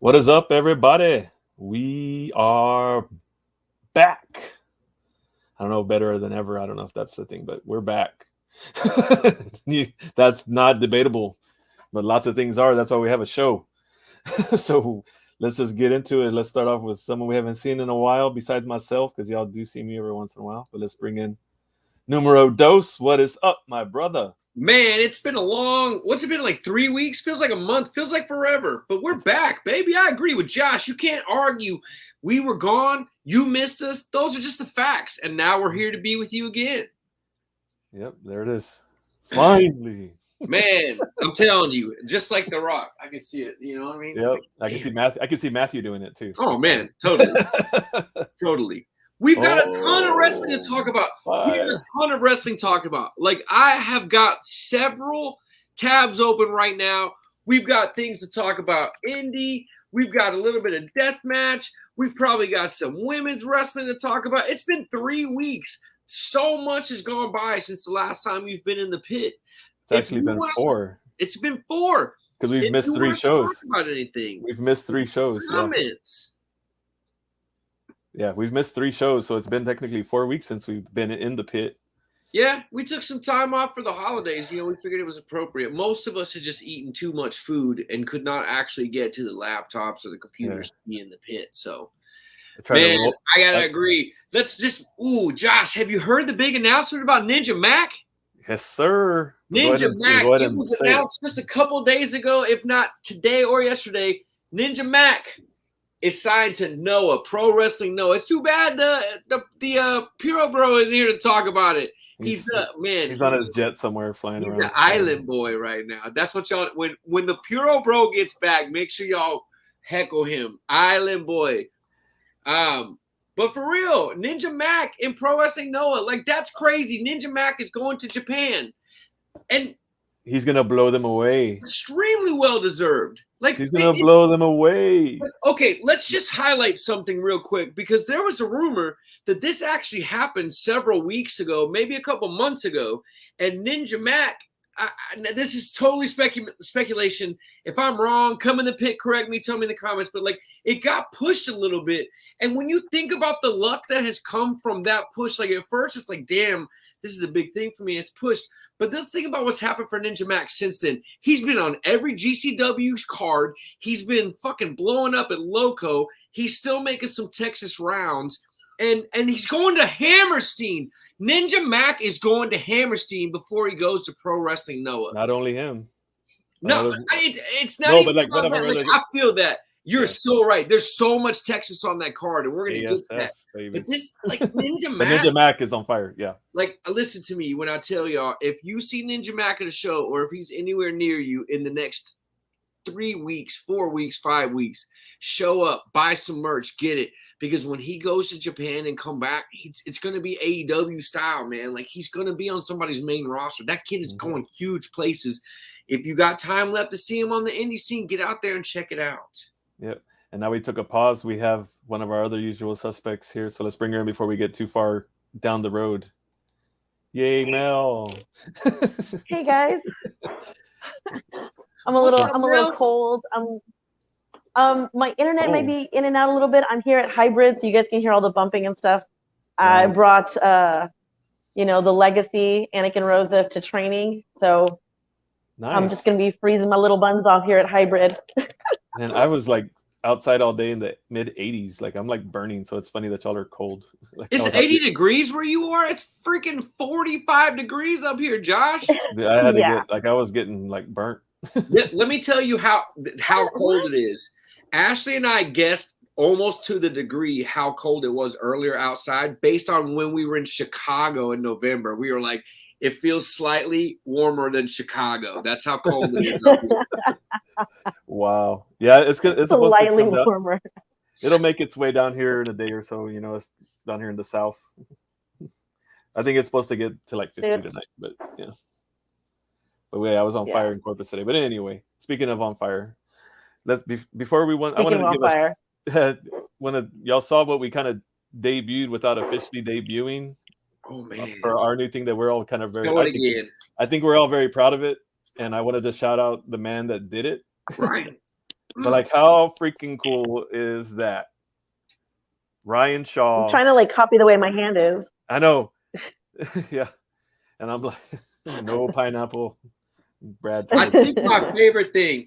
What is up, everybody? We are back. I don't know, better than ever. I don't know if that's the thing, but we're back. That's not debatable, but lots of things are. That's why we have a show. So let's just get into it. Let's start off with someone we haven't seen in a while, besides myself, because y'all do see me every once in a while. But let's bring in Numero Dos. What is up, my brother? Man, it's been what's it been, like 3 weeks? Feels like a month, feels like forever. But we're back, baby. I agree with Josh. You can't argue. We were gone. You missed us. Those are just the facts. And now we're here to be with you again. Yep, there it is. Finally. Man, I'm telling you, just like The Rock. I can see it. You know what I mean? Yep. I can see Matthew. I can see Matthew doing it too. Oh, man. Totally. Totally. We've got a ton of wrestling to talk about. We have a ton of wrestling to talk about. Like, I have got several tabs open right now. We've got things to talk about. Indie. We've got a little bit of death match. We've probably got some women's wrestling to talk about. It's been 3 weeks. So much has gone by since the last time you've been in the pit. It's actually been 4. It's been 4. Because we've missed 3 shows. Talk about anything? We've missed 3 shows. Comments. Yeah, we've missed 3 shows, so it's been technically 4 weeks since we've been in the pit. Yeah, we took some time off for the holidays. You know, we figured it was appropriate. Most of us had just eaten too much food and could not actually get to the laptops or the computers to be in the pit. So, man, I gotta agree. Let's just, Josh, have you heard the big announcement about Ninja Mac? Yes, sir. Ninja Mac, it was announced just a couple days ago, if not today or yesterday. Ninja Mac is signed to Noah, Pro Wrestling Noah. It's too bad the Puro Bro isn't here to talk about it. He's on his jet somewhere flying around. He's an island boy right now. That's what y'all, when the Puro Bro gets back, make sure y'all heckle him. Island boy. But for real, Ninja Mac in Pro Wrestling Noah, like, that's crazy. Ninja Mac is going to Japan. And he's gonna blow them away. Extremely well deserved. Like, he's gonna blow them away. Okay, let's just highlight something real quick, because there was a rumor that this actually happened several weeks ago, maybe a couple months ago, and Ninja Mac. This is totally speculation. If I'm wrong, come in the pit, correct me, tell me in the comments. But like, it got pushed a little bit, and when you think about the luck that has come from that push, like, at first it's like, damn, this is a big thing for me. It's pushed. But let's think about what's happened for Ninja Mac since then. He's been on every GCW card. He's been fucking blowing up at Loco. He's still making some Texas rounds. And he's going to Hammerstein. Ninja Mac is going to Hammerstein before he goes to Pro Wrestling Noah. Not only him. No, it's not. No, but like, whatever. Like, I feel that. You're so right. There's so much Texas on that card, and we're going to get to that. Baby. But this, like, Ninja Mac. Ninja Mac is on fire, yeah. Like, listen to me when I tell y'all, if you see Ninja Mac at a show, or if he's anywhere near you in the next 3 weeks, 4 weeks, 5 weeks, show up, buy some merch, get it. Because when he goes to Japan and come back, it's going to be AEW style, man. Like, he's going to be on somebody's main roster. That kid is going huge places. If you got time left to see him on the indie scene, get out there and check it out. Yep. And now we took a pause. We have one of our other usual suspects here, so let's bring her in before we get too far down the road. Yay, Mel. Hey guys. I'm a little cold. My internet may be in and out a little bit. I'm here at Hybrid, so you guys can hear all the bumping and stuff. Nice. I brought the Legacy Anakin Rosa to training, so nice. I'm just gonna be freezing my little buns off here at Hybrid. And I was like outside all day in the mid 80s. Like, I'm like burning, so it's funny that y'all are cold. Like, it's 80 degrees where you are. It's freaking 45 degrees up here, Josh. Dude, I had to get, like, I was getting like burnt. Let me tell you how cold it is. Ashley and I guessed almost to the degree how cold it was earlier outside based on when we were in Chicago in November. We were like, it feels slightly warmer than Chicago. That's how cold it is up here. Wow. Yeah, it's good. It's supposed slightly to come warmer. It'll make its way down here in a day or so. You know, it's down here in the south. I think it's supposed to get to like 50 tonight, but yeah. But yeah, I was on fire in Corpus today. But anyway, speaking of on fire, before we went, I wanted to give y'all saw what we kind of debuted without officially debuting. Oh man! For our new thing that we're all kind of very. I think we're all very proud of it, and I wanted to shout out the man that did it. Brian. But like, how freaking cool is that? Ryan Shaw. I'm trying to like copy the way my hand is. I know. Yeah. And I'm like, no pineapple. Brad. I think my favorite thing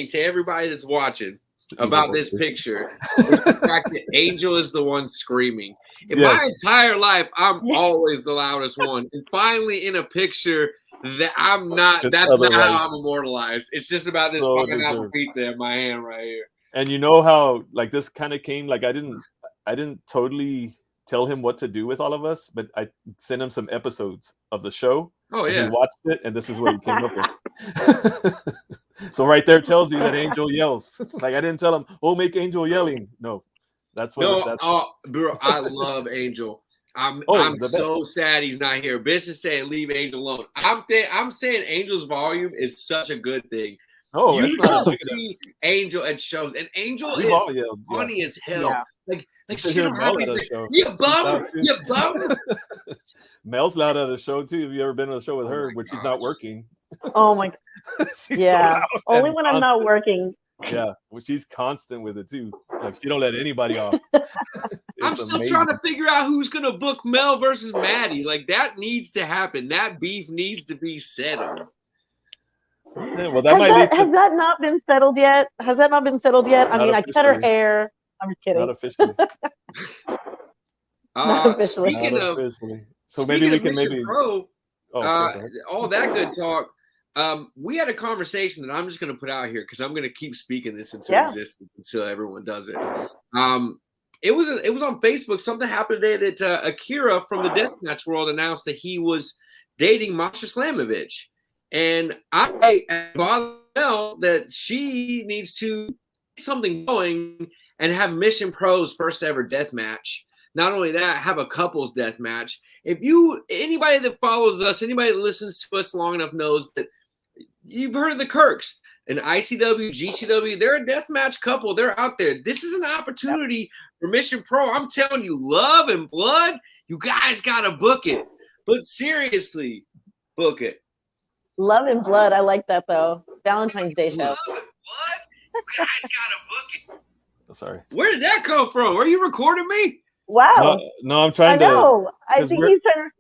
to everybody that's watching about this picture is the fact that Angel is the one screaming. In my entire life, I'm always the loudest one. And finally in a picture that I'm not, that's not how I'm immortalized. It's just about this fucking apple pizza in my hand right here. And you know how like this kind of came, like I didn't totally tell him what to do with all of us, but I sent him some episodes of the show. Oh yeah. He watched it, and this is what he came up with. So right there tells you that Angel yells. Like I didn't tell him, "Oh, make Angel yelling." No, that's what. Bro, I love Angel. I'm so sad he's not here. Biss is saying leave Angel alone. I'm saying Angel's volume is such a good thing. Oh, you should see Angel at shows, and Angel is funny as hell. Yeah. Like shit happens. Like, you bum. Mel's loud at a show too. Have you ever been on a show with her when she's not working? Oh my. She's so only when I'm not working. Yeah, well, she's constant with it too. Like she don't let anybody off. I'm still trying to figure out who's gonna book Mel versus Maddie. Like that needs to happen. That beef needs to be settled. Yeah, well, has that not been settled yet? I mean, I cut her hair. I'm just kidding. Not officially. Speaking of, so maybe we can Pro, all that good talk. We had a conversation that I'm just going to put out here because I'm going to keep speaking this into existence until everyone does it. It was on Facebook. Something happened today that Akira from the Deathmatch world announced that he was dating Masha Slamovich. And I know that she needs to get something going and have Mission Pro's first ever death match. Not only that, have a couples death match. Anybody that follows us, anybody that listens to us long enough knows that you've heard of the Kirks and ICW, GCW. They're a death match couple. They're out there. This is an opportunity for Mission Pro. I'm telling you, Love and Blood, you guys got to book it. But seriously, book it. Love and Blood. I like that, though. Valentine's Day show. Love and Blood? You guys got to book it. Oh, sorry. Where did that come from? Are you recording me? Wow. No, I'm trying to. I know. I think he's trying to.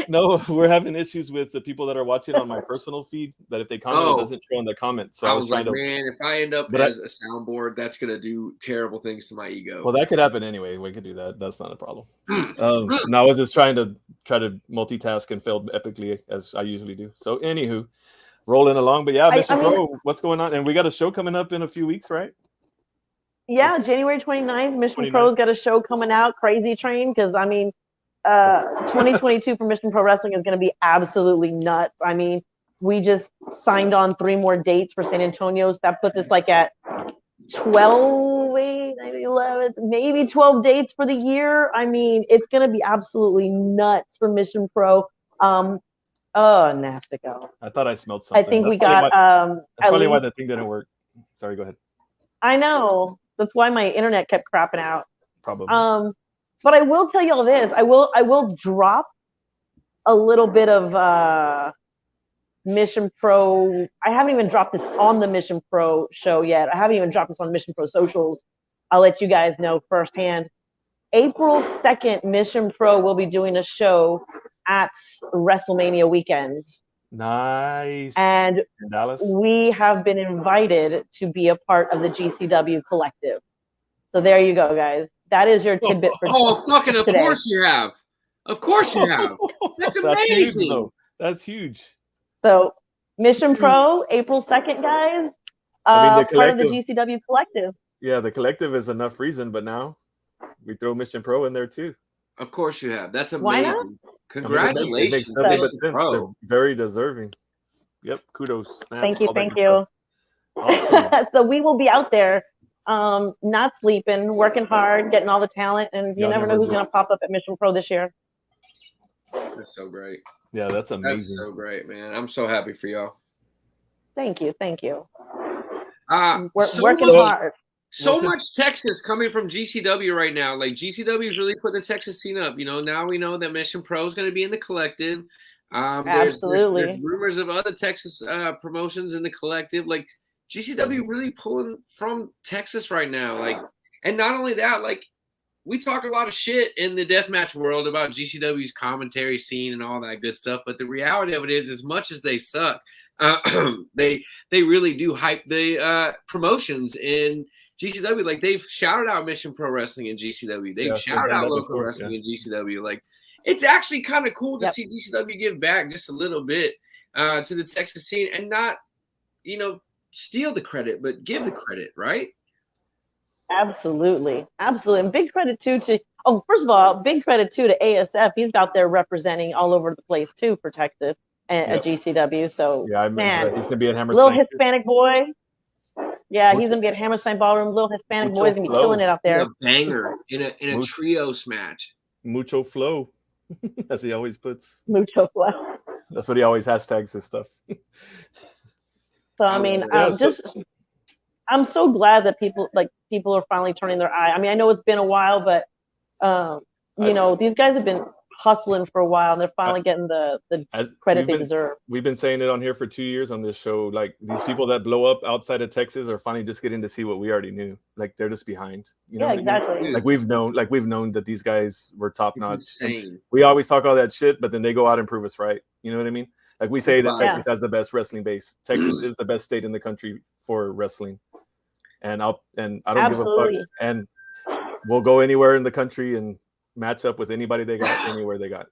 No, we're having issues with the people that are watching on my personal feed, that if they comment, it doesn't show in the comments. So I was trying like, man, if I end up as a soundboard, that's going to do terrible things to my ego. Well, that could happen anyway. We could do that. That's not a problem. No, I was just trying to multitask and failed epically, as I usually do. So, anywho, rolling along. But yeah, Mr. Pro, what's going on? And we got a show coming up in a few weeks, right? Yeah, January 29th, Mission Pro's got a show coming out, Crazy Train, because, 2022 for Mission Pro Wrestling is going to be absolutely nuts. I mean, we just signed on 3 more dates for San Antonio, so that puts us like at 12, 8, 9, 11, maybe 12 dates for the year. I mean, it's going to be absolutely nuts for Mission Pro. Nastico. I thought I smelled something. I think we got. That's probably why the thing didn't work. Sorry, go ahead. I know. That's why my internet kept crapping out. Probably. But I will tell you all this. I will drop a little bit of Mission Pro. I haven't even dropped this on the Mission Pro show yet. I haven't even dropped this on Mission Pro socials. I'll let you guys know firsthand. April 2nd, Mission Pro will be doing a show at WrestleMania weekend. Nice. And in Dallas? We have been invited to be a part of the GCW collective. So there you go, guys. That is your tidbit for fucking of today. Course you have. Of course you have. That's amazing. Huge, that's huge. So Mission Pro, April 2nd, guys. Part of the GCW collective. Yeah, the collective is enough reason, but now we throw Mission Pro in there too. Of course you have. That's amazing. Why not? Congratulations. It makes nothing but sense. They're very deserving. Yep, kudos. Snaps, thank you. Awesome. So we will be out there, not sleeping, working hard, getting all the talent, and you never know who's going to pop up at Mission Pro this year. That's so great. Yeah, that's amazing. That's so great, man. I'm so happy for y'all. Thank you. We're working hard. So much Texas coming from GCW right now. Like GCW is really putting the Texas scene up. Now we know that Mission Pro is going to be in the collective. Absolutely. There's rumors of other Texas promotions in the collective. Like GCW really pulling from Texas right now. Like, and not only that, like, we talk a lot of shit in the deathmatch world about GCW's commentary scene and all that good stuff, but the reality of it is, as much as they suck, they really do hype the promotions in GCW. Like, they've shouted out Mission Pro Wrestling in GCW. They've shouted out local wrestling in GCW. Like, it's actually kind of cool to see GCW give back just a little bit to the Texas scene and not, you know, steal the credit, but give the credit, right? Absolutely. And big credit too to first of all, big credit too to ASF. He's out there representing all over the place too for Texas and at GCW. So man, he's gonna be at Hammerstein. Little Hispanic boy. Yeah, he's gonna be at Hammerstein Ballroom. Little Hispanic boy's gonna be killing it out there. A banger in a trios match. Mucho flow, as he always puts. Mucho flow. That's what he always hashtags his stuff. So I mean, I'm so glad that people are finally turning their eye. I mean, I know it's been a while, but you know, these guys have been hustling for a while, and they're finally getting the credit they deserve. We've been saying it on here for 2 years on this show. Like, these people that blow up outside of Texas are finally just getting to see what we already knew. Like, they're just behind. You know exactly. I mean? Like, we've known that these guys were top notch. We always talk all that shit, but then they go out and prove us right. You know what I mean? Like, we say that Texas has the best wrestling base. Texas is the best state in the country for wrestling. And I don't give a fuck. And we'll go anywhere in the country and match up with anybody they got anywhere they got.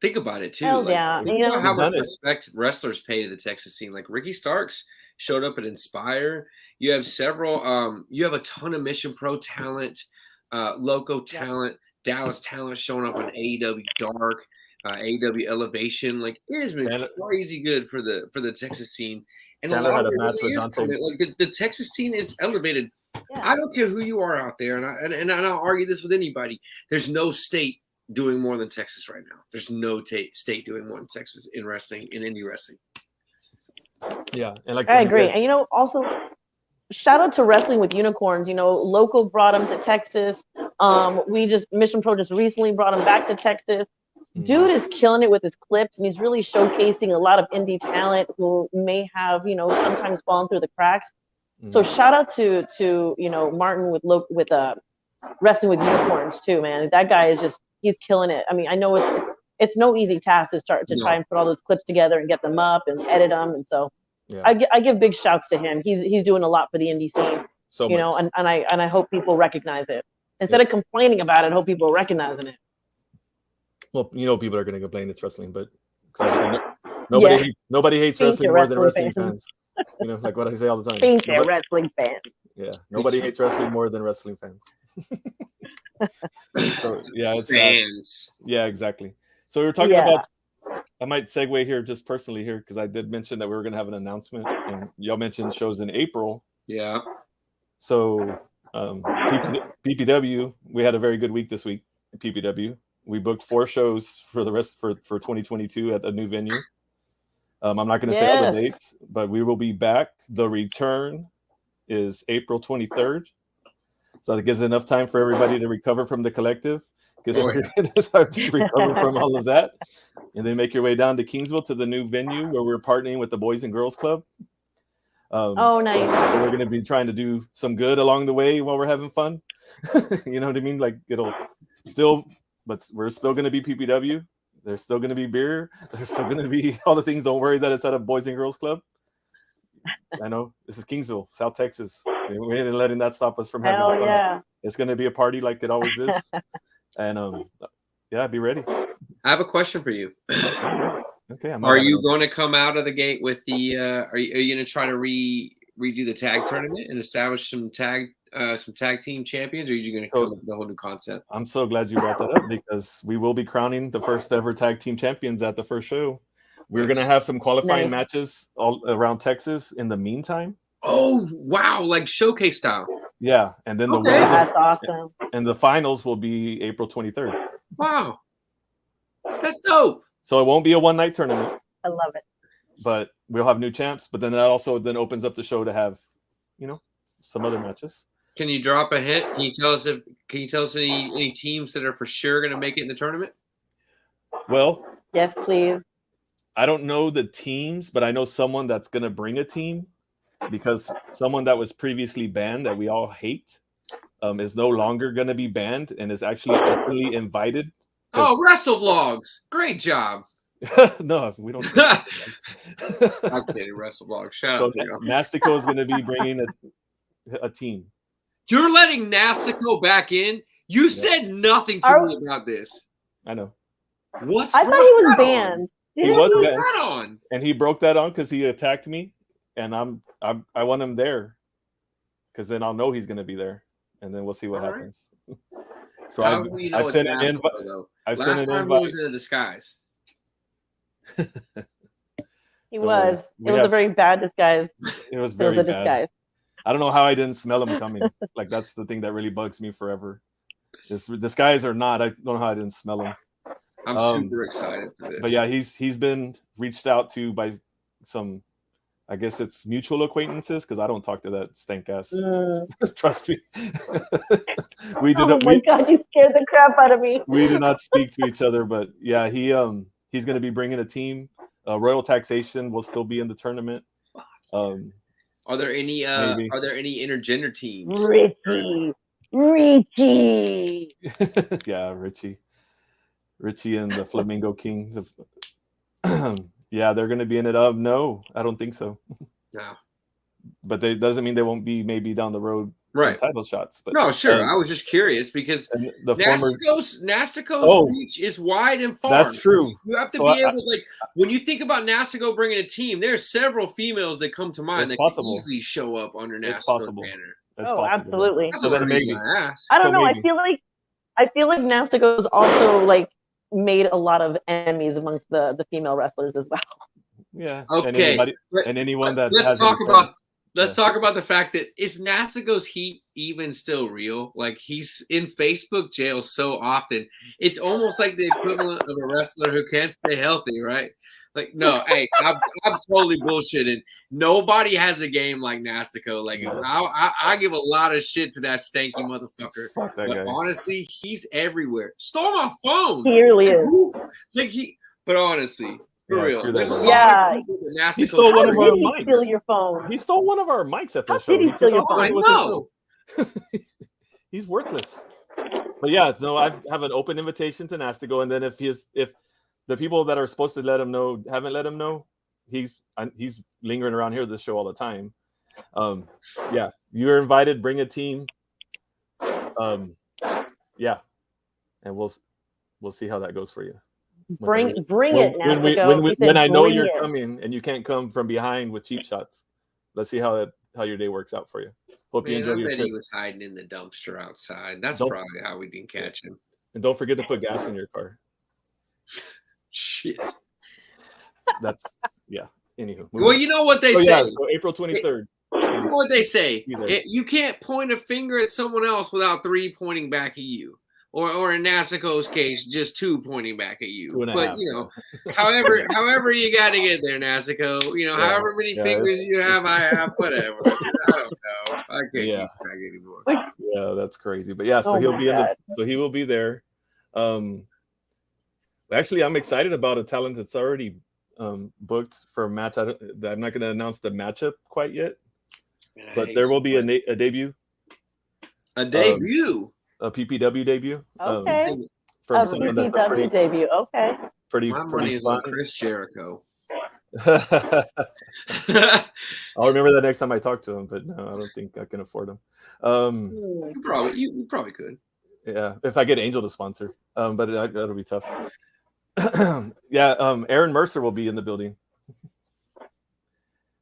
Think about it too. You know how much respect wrestlers pay to the Texas scene. Like, Ricky Starks showed up at Inspire. You have several. You have a ton of Mission Pro talent, Loco talent, Dallas talent showing up on AEW Dark, AEW Elevation. Like, it has been crazy good for the Texas scene. And a lot of it really is coming. Like, the Texas scene is elevated. Yeah. I don't care who you are out there, and I'll argue this with anybody. There's no state doing more than Texas right now. There's no state doing more than Texas in wrestling, in indie wrestling. Yeah, and like I agree. And you know, also shout out to Wrestling with Unicorns. You know, Local brought him to Texas. Mission Pro just recently brought him back to Texas. Dude is killing it with his clips, and he's really showcasing a lot of indie talent who may have, you know, sometimes fallen through the cracks. So shout out to you know, Martin with Wrestling with Unicorns too, man. That guy is he's killing it. I mean, I know it's no easy task to try and put all those clips together and get them up and edit them, and so I give big shouts to him. He's doing a lot for the indie scene, you know, and I hope people recognize it instead of complaining about it. I hope people are recognizing it. Well, you know, people are going to complain it's wrestling, but nobody hates wrestling more than wrestling fans. You know, like what I say all the time. Think they're wrestling fans. Yeah, nobody hates wrestling more than wrestling fans. So, it's fans. Yeah, exactly. So we were talking about. I might segue here just personally here because I did mention that we were going to have an announcement, and y'all mentioned shows in April. Yeah. So PPW, we had a very good week this week at PPW. We booked 4 shows for the rest for 2022 at a new venue. I'm not going to say all the dates, but we will be back. The return is April 23rd. So that gives enough time for everybody to recover from the collective. Because we're going to start to recover from all of that. And then make your way down to Kingsville to the new venue where we're partnering with the Boys and Girls Club. Nice. So we're going to be trying to do some good along the way while we're having fun. You know what I mean? Like, it'll still... But we're still going to be PPW. There's still going to be beer. There's still going to be all the things. Don't worry that it's at a Boys and Girls Club. I know. This is Kingsville, South Texas. We ain't letting that stop us from having fun. Yeah. It's going to be a party like it always is. And, be ready. I have a question for you. Okay. Are you going to come out of the gate with the are you going to try to redo the tag tournament and establish some tag team champions, or are you going to come up with a whole new concept? I'm so glad you brought that up because we will be crowning the first ever tag team champions at the first show. We're going to have some qualifying matches all around Texas in the meantime. Oh, wow. Like showcase style. Yeah. And then that's awesome. And the finals will be April 23rd. Wow. That's dope. So it won't be a one-night tournament. I love it. But we'll have new champs. But then that also then opens up the show to have, you know, some other matches. Can you drop a hint? Can you tell us any teams that are for sure going to make it in the tournament? Well, yes, please. I don't know the teams, but I know someone that's going to bring a team. because someone that was previously banned that we all hate is no longer going to be banned and is actually openly invited. Oh, Wrestle Vlogs. Great job. No, we don't. I'm kidding, Wrestle Vlogs. Shout out to you. Nastico is going to be bringing a team. You're letting Nastico back in? You said nothing to me about this. I know. I thought he was banned. He was banned. That on? And he broke that on because he attacked me, and I want him there, because then I'll know he's going to be there, and then we'll see what happens. So I've sent an invite. I've sent an invite. He was in a disguise. He was. It was a very bad disguise. It was very bad. Disguise. I don't know how I didn't smell him coming. Like, that's the thing that really bugs me forever. Disguise or not, I don't know how I didn't smell him. I'm super excited for this. But yeah, he's been reached out to by some, I guess it's mutual acquaintances, because I don't talk to that stank ass. Trust me. Oh my god, you scared the crap out of me. We do not speak to each other, but yeah, he's going to be bringing a team. Royal Taxation will still be in the tournament. Are there any intergender teams? Richie. Yeah, Richie and the Flamingo King. Yeah, they're going to be in it. No, I don't think so. No. But that doesn't mean they won't be maybe down the road title shots. But no, sure. I was just curious because Nastico's reach is wide and far. That's true. You have to be able to, when you think about Nastico bringing a team, there's several females that come to mind that can easily show up under Nastico's banner. It's possible. Absolutely. So then maybe. I don't know. Maybe. I feel like Nastico's also made a lot of enemies amongst the female wrestlers as well. Yeah. Okay. And anyone that let's talk about the fact that is Nastico's heat even still real? Like, he's in Facebook jail so often. It's almost like the equivalent of a wrestler who can't stay healthy, right? Like, no, hey, I'm totally bullshitting. Nobody has a game like Nastico. Like, I give a lot of shit to that stanky motherfucker. Fuck that guy. Honestly, he's everywhere. Stole my phone. He really is. But honestly, for real. Yeah. He stole one of our mics. Steal your phone. He stole one of our mics at the show. Did he steal your phone? I know. He's worthless. But yeah, no, I have an open invitation to Nastico, and then if the people that are supposed to let him know haven't let him know, he's lingering around here at this show all the time. Yeah, you're invited. Bring a team. Yeah, and we'll see how that goes for you. Bring it, Nastico. When I know you're coming and you can't come from behind with cheap shots, let's see how your day works out for you. Hope you enjoy your trip. He was hiding in the dumpster outside. That's probably how we didn't catch him. And don't forget to put gas in your car. Shit. That's Anywho. Well, you know what they say. So April 23rd. You know what they say. You can't point a finger at someone else without 3 pointing back at you. Or in Nastico's case, just 2 pointing back at you. But however you got to get there, Nastico. However many fingers you have, I have. Whatever. I don't know. I can't keep track anymore. Yeah, that's crazy. But yeah, so he will be there. Actually, I'm excited about a talent that's already booked for a match. I'm not going to announce the matchup quite yet, but there will be a debut. A debut. A PPW debeu. Okay. From someone PPW debut. Okay. Pretty money fun. Is on Chris Jericho. I'll remember that next time I talk to him, but no, I don't think I can afford him. You probably could. Yeah, if I get Angel to sponsor, but that'll be tough. Yeah, Aaron Mercer will be in the building.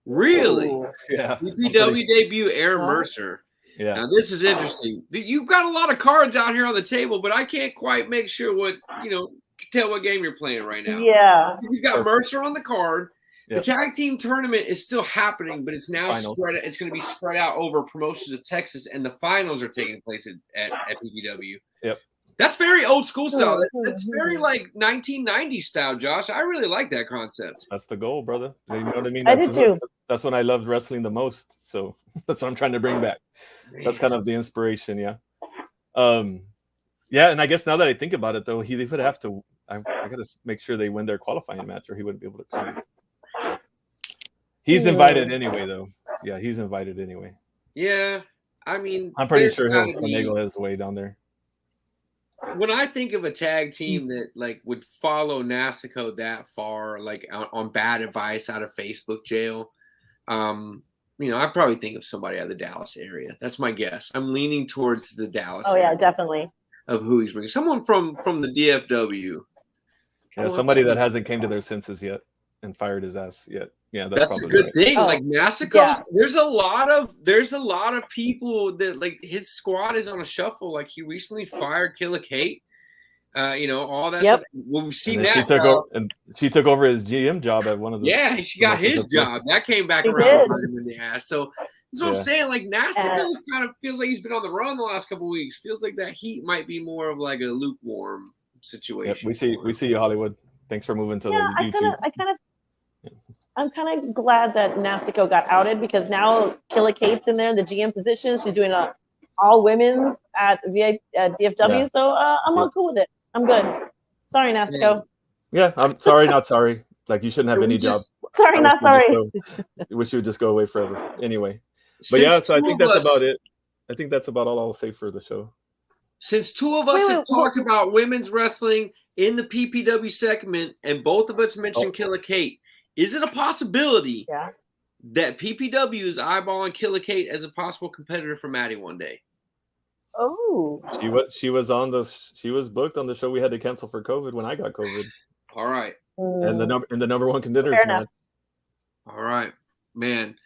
Really? Yeah. PPW debut, Aaron Mercer. Yeah. Now this is interesting. You've got a lot of cards out here on the table, but I can't quite make sure tell what game you're playing right now. Yeah. You've got Mercer on the card. Yep. The tag team tournament is still happening, but it's now spread. It's going to be spread out over promotions of Texas, and the finals are taking place at PPW. Yep. That's very old school style. That's very like 1990s style, Josh. I really like that concept. That's the goal, brother. You know what I mean? I do too. That's when I loved wrestling the most. So that's what I'm trying to bring back. That's kind of the inspiration, yeah. Yeah, and I guess now that I think about it, though, he would have to. I got to make sure they win their qualifying match, or he wouldn't be able to come. He's invited anyway, though. Yeah, he's invited anyway. Yeah, I mean, I'm pretty there's sure gotta he'll be- finagle his way down there. When I think of a tag team that like would follow Nasico that far, like on bad advice out of Facebook jail, I probably think of somebody out of the Dallas area. That's my guess. I'm leaning towards the Dallas. Oh yeah, definitely. Of who he's bringing, someone from the DFW. Yeah, somebody that hasn't came to their senses yet and fired his ass yet. Yeah, that's probably a good right. thing. Oh, like Nasico, yeah. there's a lot of people that like his squad is on a shuffle. Like he recently fired Killer Kate. All that Yep. stuff. Well, we've seen And that. she took over his GM job at one of the. Yeah, she got his job. That came back She around did. and burned him in the ass. So that's what I'm saying. Like Nasico kind of feels like he's been on the run the last couple of weeks. Feels like that heat might be more of like a lukewarm situation. Yep, we see you, Hollywood. Thanks for moving to the YouTube. I'm kind of glad that Nasico got outed because now Killer Kate's in there in the GM position. She's doing all women at DFW. Yeah. So I'm all cool with it. I'm good. Sorry, Nasico. Yeah, I'm sorry, not sorry. Like you shouldn't have any job. Sorry, not sorry. I wish you would just go away forever. Anyway, but yeah, so I think that's about it. I think that's about all I'll say for the show. Since two of us have talked about women's wrestling in the PPW segment, and both of us mentioned Killer Kate, is it a possibility that PPW is eyeballing Killer Kate as a possible competitor for Maddie one day? Oh, she was booked on the show we had to cancel for COVID when I got COVID. All right, and the number one contenders match. All right, man.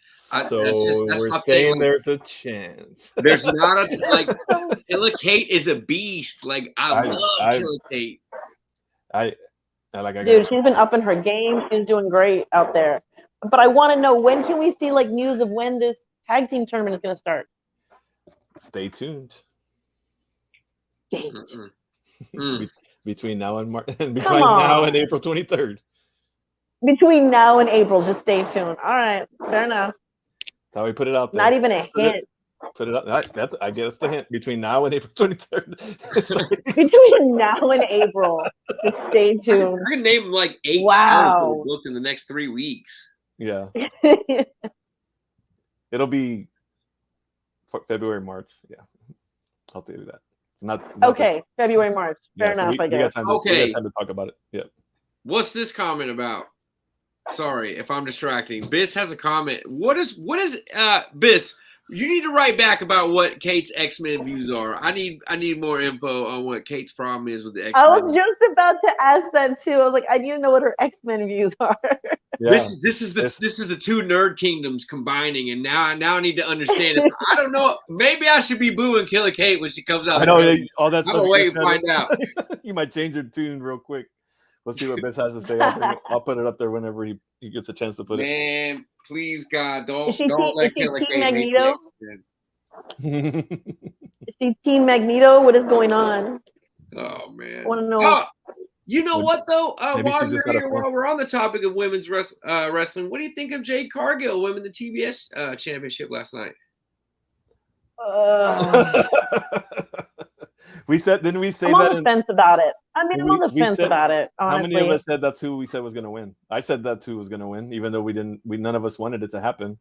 So we're saying there's a chance. There's not Killer Kate is a beast. Like I love Killer Kate. Dude, she's been upping her game. She's doing great out there. But I want to know, when can we see like news of when this tag team tournament is going to start? Stay tuned. Dang it. Between now and now and April 23rd. Between now and April, just stay tuned. All right, fair enough. That's how we put it out there. Not even a hint. Put it up. That's I guess the hint. Between now and April 23rd. Between now and April, just stay tuned. I can name like 8 shows booked in the next 3 weeks. Yeah. It'll be February, March. Yeah, I'll do that. Not okay, February, March. Fair enough, I guess. We got time to talk about it. Yeah. What's this comment about? Sorry if I'm distracting. Biss has a comment. What is Biss? You need to write back about what Kate's X-Men views are. I need more info on what Kate's problem is with the X-Men. I was just about to ask that too. I was like, I need to know what her X-Men views are. Yeah. This is the two nerd kingdoms combining, and now I need to understand it. I don't know. Maybe I should be booing Killer Kate when she comes out. I know all that I'm stuff. gonna wait and find out. You might change your tune real quick. We'll see what Biss has to say. I'll put it up there whenever he gets a chance to put it. Man, please God, don't let Killer Kate Magneto? make Is she Team Magneto? What is going on? Oh man, I want to know. You know what though? While while we're on the topic of women's wrestling, what do you think of Jade Cargill winning the TBS championship last night? Didn't we say I'm that? on the fence about it. I mean, I'm on the fence about it. Honestly. How many of us said that's who we said was going to win? I said that who was going to win, even though none of us wanted it to happen.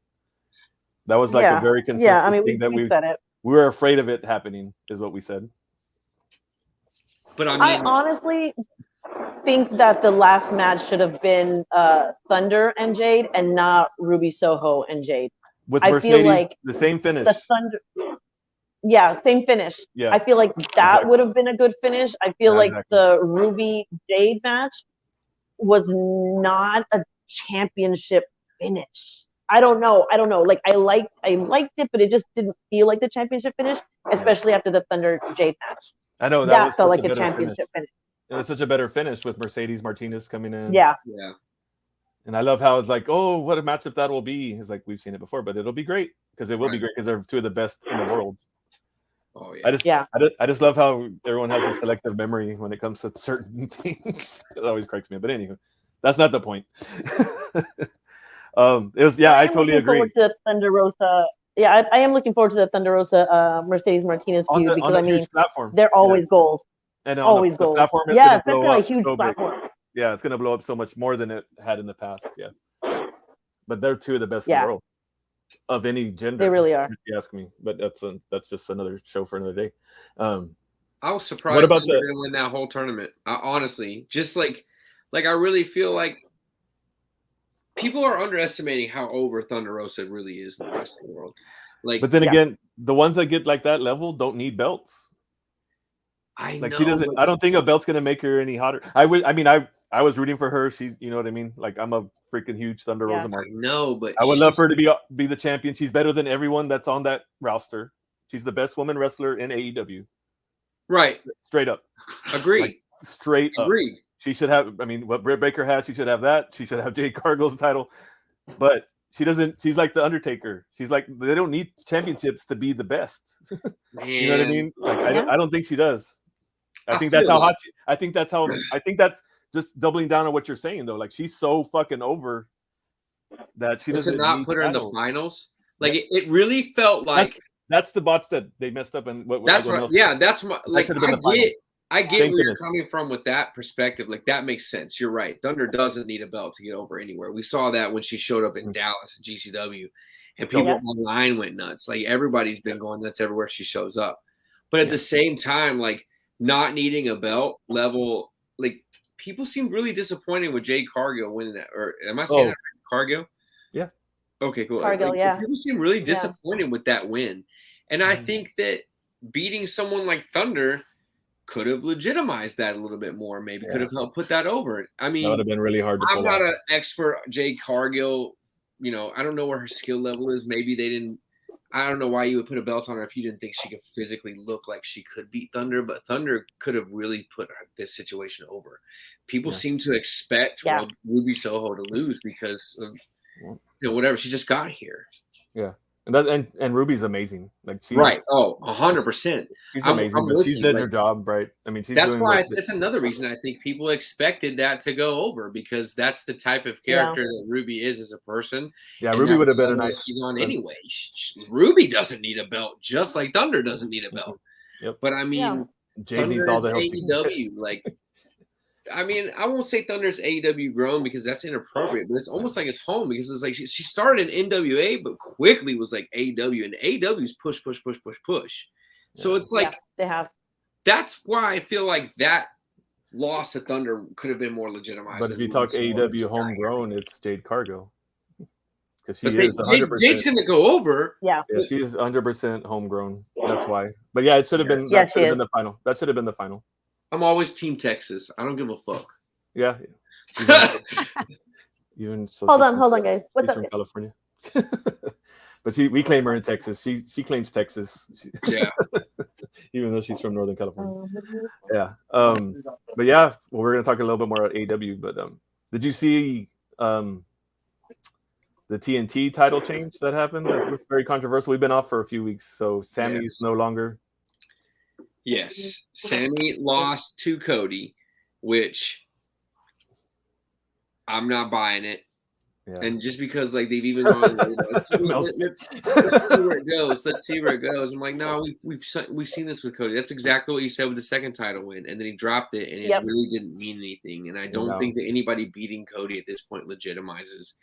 That was like a very consistent thing that we said it. We were afraid of it happening, is what we said. But I honestly think that the last match should have been Thunder and Jade, and not Ruby Soho and Jade. With Mercedes, feel like the same finish. The Thunder. Yeah, same finish. Yeah. I feel like that would have been a good finish. I feel like the Ruby Jade match was not a championship finish. I don't know. Like I liked it, but it just didn't feel like the championship finish, especially after the Thunder Jade match. I know that felt like a championship finish. It was such a better finish with Mercedes Martinez coming in. Yeah. And I love how it's like, oh, what a matchup that will be. It's like we've seen it before, but it'll be great because it will be great because they're two of the best in the world. Oh yeah. I just love how everyone has a selective memory when it comes to certain things. It always cracks me up. But anyway, that's not the point. I totally agree. To the Thunder Rosa. Yeah, I am looking forward to the Thunder Rosa Mercedes Martinez feud because I mean platform. They're always gold. And always gold. Platform is especially a huge platform. Yeah, it's gonna blow up so much more than it had in the past. Yeah. But they're two of the best in the world. of any gender. They really are. If you ask me, but that's just another show for another day. I was surprised what about they're going to win that whole tournament. Honestly, just like I really feel like people are underestimating how over Thunder Rosa really is in the rest of the world. Like, but then again, the ones that get like that level don't need belts. She doesn't. I don't think a belt's gonna make her any hotter. I was rooting for her. She's, you know what I mean. Like, I'm a freaking huge Thunder Rosa mark. No, but I would love for her to be the champion. She's better than everyone that's on that roster. She's the best woman wrestler in AEW. Right. Straight up. Agreed. Like, straight up. Agreed. She should have. I mean, what Britt Baker has, she should have that. She should have Jade Cargill's title, but she doesn't. She's like the Undertaker. She's like, they don't need championships to be the best. You know what I mean? Like, I don't think she does. I think that's how hot she, I think that's just doubling down on what you're saying though. Like, she's so fucking over that she doesn't not put her in the finals. Like, it really felt like that's the botch that they messed up. And that's right. Yeah, that's my like. I get where you're coming from with that perspective. Like, that makes sense. You're right. Thunder doesn't need a belt to get over anywhere. We saw that when she showed up in Dallas at GCW, and people online went nuts. Like, everybody's been going nuts everywhere she shows up. But at the same time, like, not needing a belt level, like, people seem really disappointed with Jade Cargill winning that. Or am I saying that right? Cargill? Yeah. Okay, cool. Cargill, like, people seem really disappointed with that win. And I think that beating someone like Thunder could have legitimized that a little bit more. Maybe could have helped put that over. I mean, that would have been really hard to I'm not an expert Jade Cargill. You know, I don't know where her skill level is. Maybe they didn't. I don't know why you would put a belt on her if you didn't think she could physically look like she could beat Thunder, but Thunder could have really put this situation over. People seem to expect Ruby Soho to lose because of whatever. She just got here. Yeah. And Ruby's amazing. Like, she's right. Oh, 100%. She's amazing. She's did her job, right? I mean, that's why that's another reason I think people expected that to go over, because that's the type of character that Ruby is as a person. Yeah, Ruby would have been a nice. She's on anyway. Ruby doesn't need a belt, just like Thunder doesn't need a belt. Yep. But I mean, Jade needs all the help. AEW, like. I mean, I won't say Thunder's AEW grown because that's inappropriate, but it's almost like it's home, because it's like she started in NWA, but quickly was like AEW, and AEW's push. So it's like they have. That's why I feel like that loss to Thunder could have been more legitimized. But if you talk AEW homegrown, it's Jade Cargill, because she is 100%. Jade's going to go over. Yeah, she is 100% homegrown. That's why. But yeah, it should have been. That should have been the final. That should have been the final. I'm always Team Texas. I don't give a fuck. Yeah. Even so, hold on, guys. What's up? From California. But we claim her in Texas. She claims Texas. Yeah. Even though she's from Northern California. Yeah. But yeah, well, we're gonna talk a little bit more about AEW. But did you see the TNT title change that happened? That was very controversial. We've been off for a few weeks, so Sammy's no longer. Yes, Sammy lost to Cody, which I'm not buying it. Yeah. And just because like they've even gone, let's see where it goes. Let's see where it goes. I'm like, no, we've seen this with Cody. That's exactly what you said with the second title win, and then he dropped it, and it really didn't mean anything. And I don't think that anybody beating Cody at this point legitimizes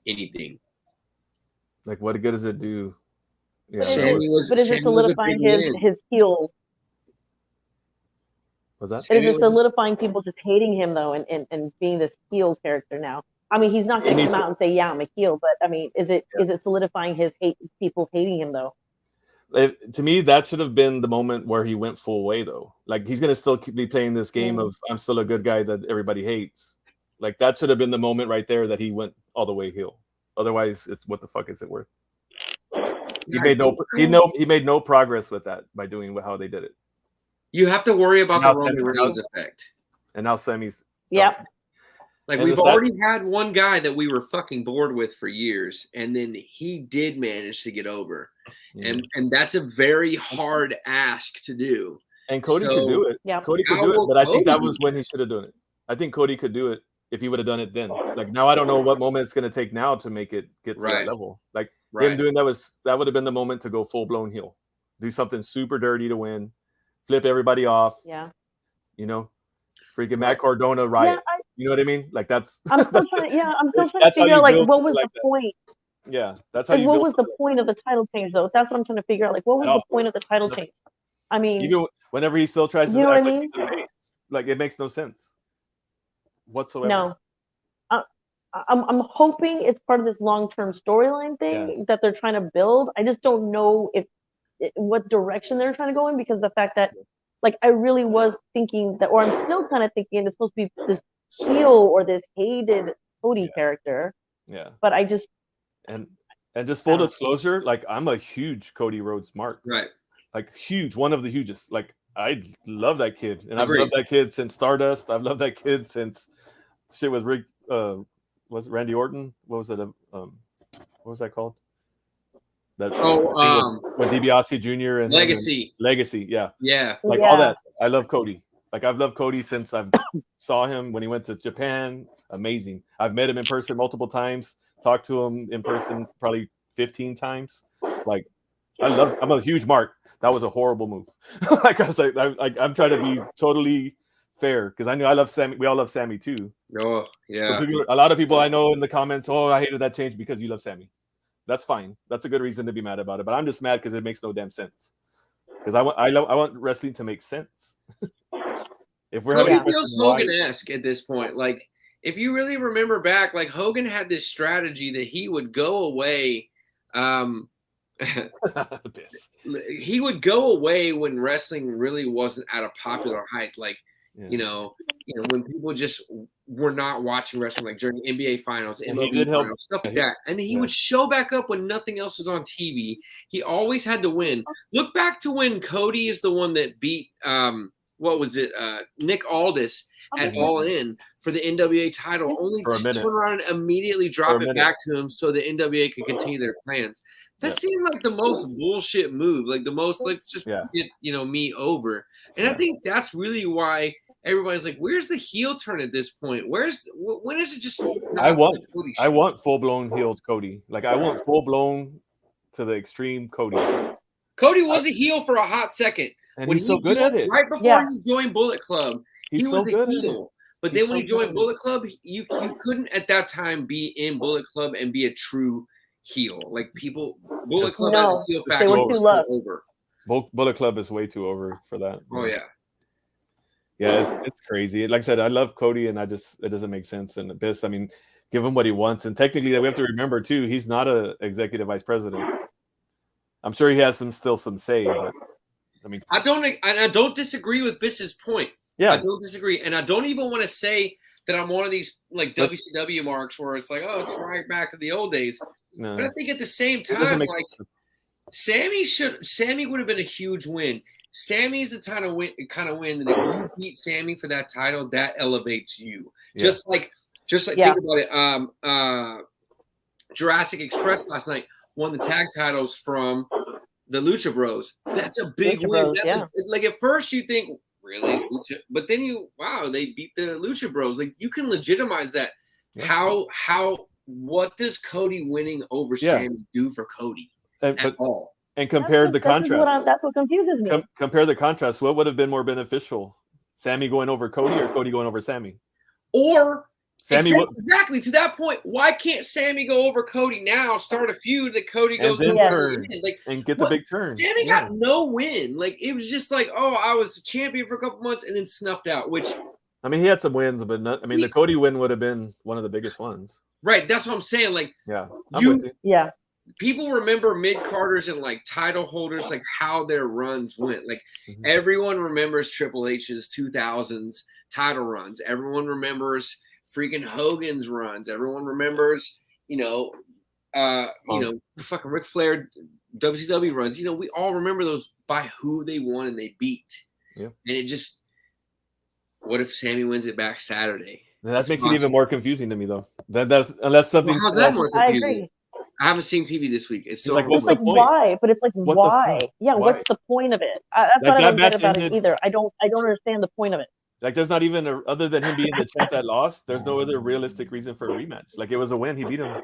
anything. Like, what good does it do? Yeah, but is it solidifying his heel? Was that? Is it solidifying people just hating him though, and being this heel character now? I mean, he's not going to come out and say, "Yeah, I'm a heel," but I mean, is it solidifying his people hating him though? To me, that should have been the moment where he went full way though. Like, he's going to still be playing this game of I'm still a good guy that everybody hates. Like, that should have been the moment right there that he went all the way heel. Otherwise, what the fuck is it worth? He made no progress with that by doing how they did it. You have to worry about the Roman Reigns effect. And now Sammy's. Yep. Like, we've already had one guy that we were fucking bored with for years, and then he did manage to get over. And that's a very hard ask to do. And Cody could do it. Yeah. Cody could do it, but I think that was when he should have done it. I think Cody could do it if he would have done it then. Like, now I don't know what moment it's going to take now to make it get to that level. Like, him doing that would have been the moment to go full-blown heel. Do something super dirty to win. Flip everybody off. Yeah. You know, freaking Matt Cardona riot. You know what I mean? Like, that's. I'm still trying to figure out, like, what was the point? Yeah, that's how like, you. what was the point of the title change, though? That's what I'm trying to figure out. Like, what was the point of the title change? I mean, even whenever he still tries to, you know what I mean? Like it makes no sense whatsoever. No, I'm hoping it's part of this long-term storyline thing that they're trying to build. I just don't know what direction they're trying to go in, because the fact that, like, I really was thinking that, or I'm still kind of thinking it's supposed to be this heel or this hated Cody character. Yeah. But I just and just full disclosure, like I'm a huge Cody Rhodes mark. Right. Like huge, one of the hugest. Like I love that kid, and I've loved that kid since Stardust. I've loved that kid since shit with Rick. Was it Randy Orton? What was it? What was that called? That with DiBiase Jr. and Legacy. Legacy, yeah. Like all that. I love Cody. Like I've loved Cody since I've saw him when he went to Japan. Amazing. I've met him in person multiple times. Talked to him in person probably 15 times. Like I'm a huge mark. That was a horrible move. Like I was I'm trying to be totally fair, because I knew I love Sammy. We all love Sammy too. Oh yeah. So a lot of people I know in the comments, oh, I hated that change because you love Sammy. That's fine. That's a good reason to be mad about it. But I'm just mad because it makes no damn sense. Because I want wrestling to make sense. If we're Cody feels Hogan-esque at this point. Like if you really remember back, like Hogan had this strategy that he would go away. He would go away when wrestling really wasn't at a popular height. Like, you know, when people just were not watching wrestling, like during NBA finals, MLB finals, stuff like that. And he would show back up when nothing else was on TV. He always had to win. Look back to when Cody is the one that beat, what was it? Nick Aldis at All In for the NWA title, only to turn around and immediately drop it back to him so the NWA could continue their plans. That seemed like the most bullshit move, like the most, let's just get, me over. And I think that's really why everybody's like, where's the heel turn at this point? When is it just? I want full blown heels Cody. Like I want full blown to the extreme Cody. Cody was a heel for a hot second. And he's so good at it. Right before he joined Bullet Club, he was a heel. But then when he joined Bullet Club, you couldn't at that time be in Bullet Club and be a true heel. Like Bullet Club as a heel faction was over. Bullet Club is way too over for that. Oh yeah. Yeah, it's crazy. Like I said, I love Cody, and it doesn't make sense. And Abyss, I mean, give him what he wants. And technically, we have to remember too, he's not a executive vice president. I'm sure he has still some say, but I mean, I don't disagree with Biss's point. Yeah, I don't disagree, and I don't even want to say that I'm one of these like WCW marks where it's like, oh, it's right back to the old days. No. But I think at the same time, like Sammy would have been a huge win. Sammy's the kind of win that if you beat Sammy for that title, that elevates you. Yeah. Just like think about it. Jurassic Express last night won the tag titles from the Lucha Bros. That's a big win. Like at first you think, really? Lucha? But then they beat the Lucha Bros. Like you can legitimize that. Yeah. What does Cody winning over Sammy do for Cody at all? And compare the contrast. That's what confuses me. Compare the contrast. What would have been more beneficial? Sammy going over Cody or Cody going over Sammy? Or Sammy exactly to that point. Why can't Sammy go over Cody now? Start a feud that Cody goes over and get the big turn. Sammy got no win. Like it was just like, oh, I was a champion for a couple months and then snuffed out. Which I mean, he had some wins, but the Cody win would have been one of the biggest ones. Right. That's what I'm saying. Like, I'm with you. Yeah. People remember mid-carders and like title holders, like how their runs went. Like everyone remembers Triple H's 2000s title runs. Everyone remembers freaking Hogan's runs. Everyone remembers, fucking Ric Flair WCW runs. We all remember those by who they won and they beat. Yeah. And it just, what if Sammy wins it back Saturday? That makes it even more confusing to me, though. That's unless something. How's that more confusing? I agree. I haven't seen TV this week. It's so like, what's the point? Why? But it's like, why? Yeah, why? What's the point of it? That's what I don't get about it either. I don't understand the point of it. Like, there's not even other than him being the champ that lost. There's no other realistic reason for a rematch. Like, it was a win. He beat him.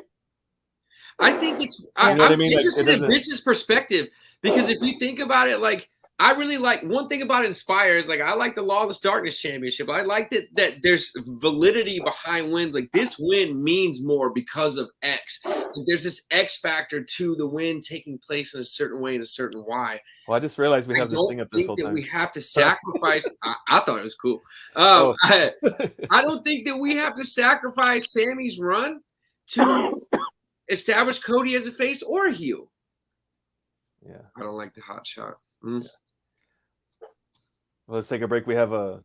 I think it's. I'm interested in Biss's perspective because if you think about it, like I really like one thing about Inspire is like I like the Lawless Darkness Championship. I like that there's validity behind wins. Like this win means more because of X. Like, there's this X factor to the win taking place in a certain way and a certain why. Well, I just realized we have this thing up this whole I don't time. think that we have to sacrifice. I thought it was cool. I don't think that we have to sacrifice Sammy's run to establish Cody as a face or a heel. Yeah, I don't like the hot shot. Yeah. Well, let's take a break. We have to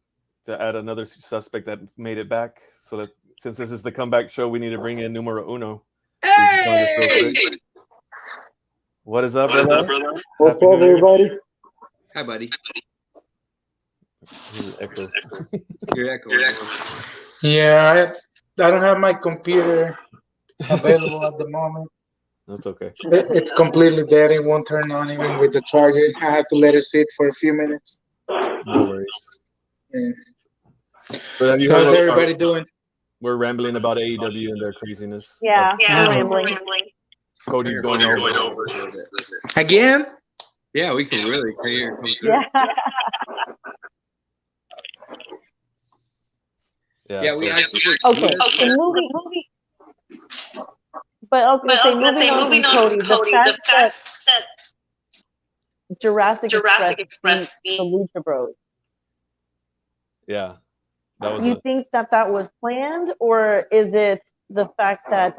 add another suspect that made it back. So that since this is the comeback show, we need to bring in numero uno. Hey! What is up, brother? What's up, everybody? Hi, buddy. Echo. You're echo. Yeah, I don't have my computer available at the moment. That's okay. It's completely dead. It won't turn on even with the charger. I had to let it sit for a few minutes. No worries. Yeah. But have you So heard how's what everybody doing? We're rambling about AEW and their craziness. Yeah, Yeah. rambling. Cody going over. Again? Yeah, we can really hear. Yeah. Yeah, we actually. Okay, so movie. But I was gonna say, moving on from Cody, the fact that Jurassic Express beat the Lucha Bros. Yeah, that was. You think that was planned, or is it the fact that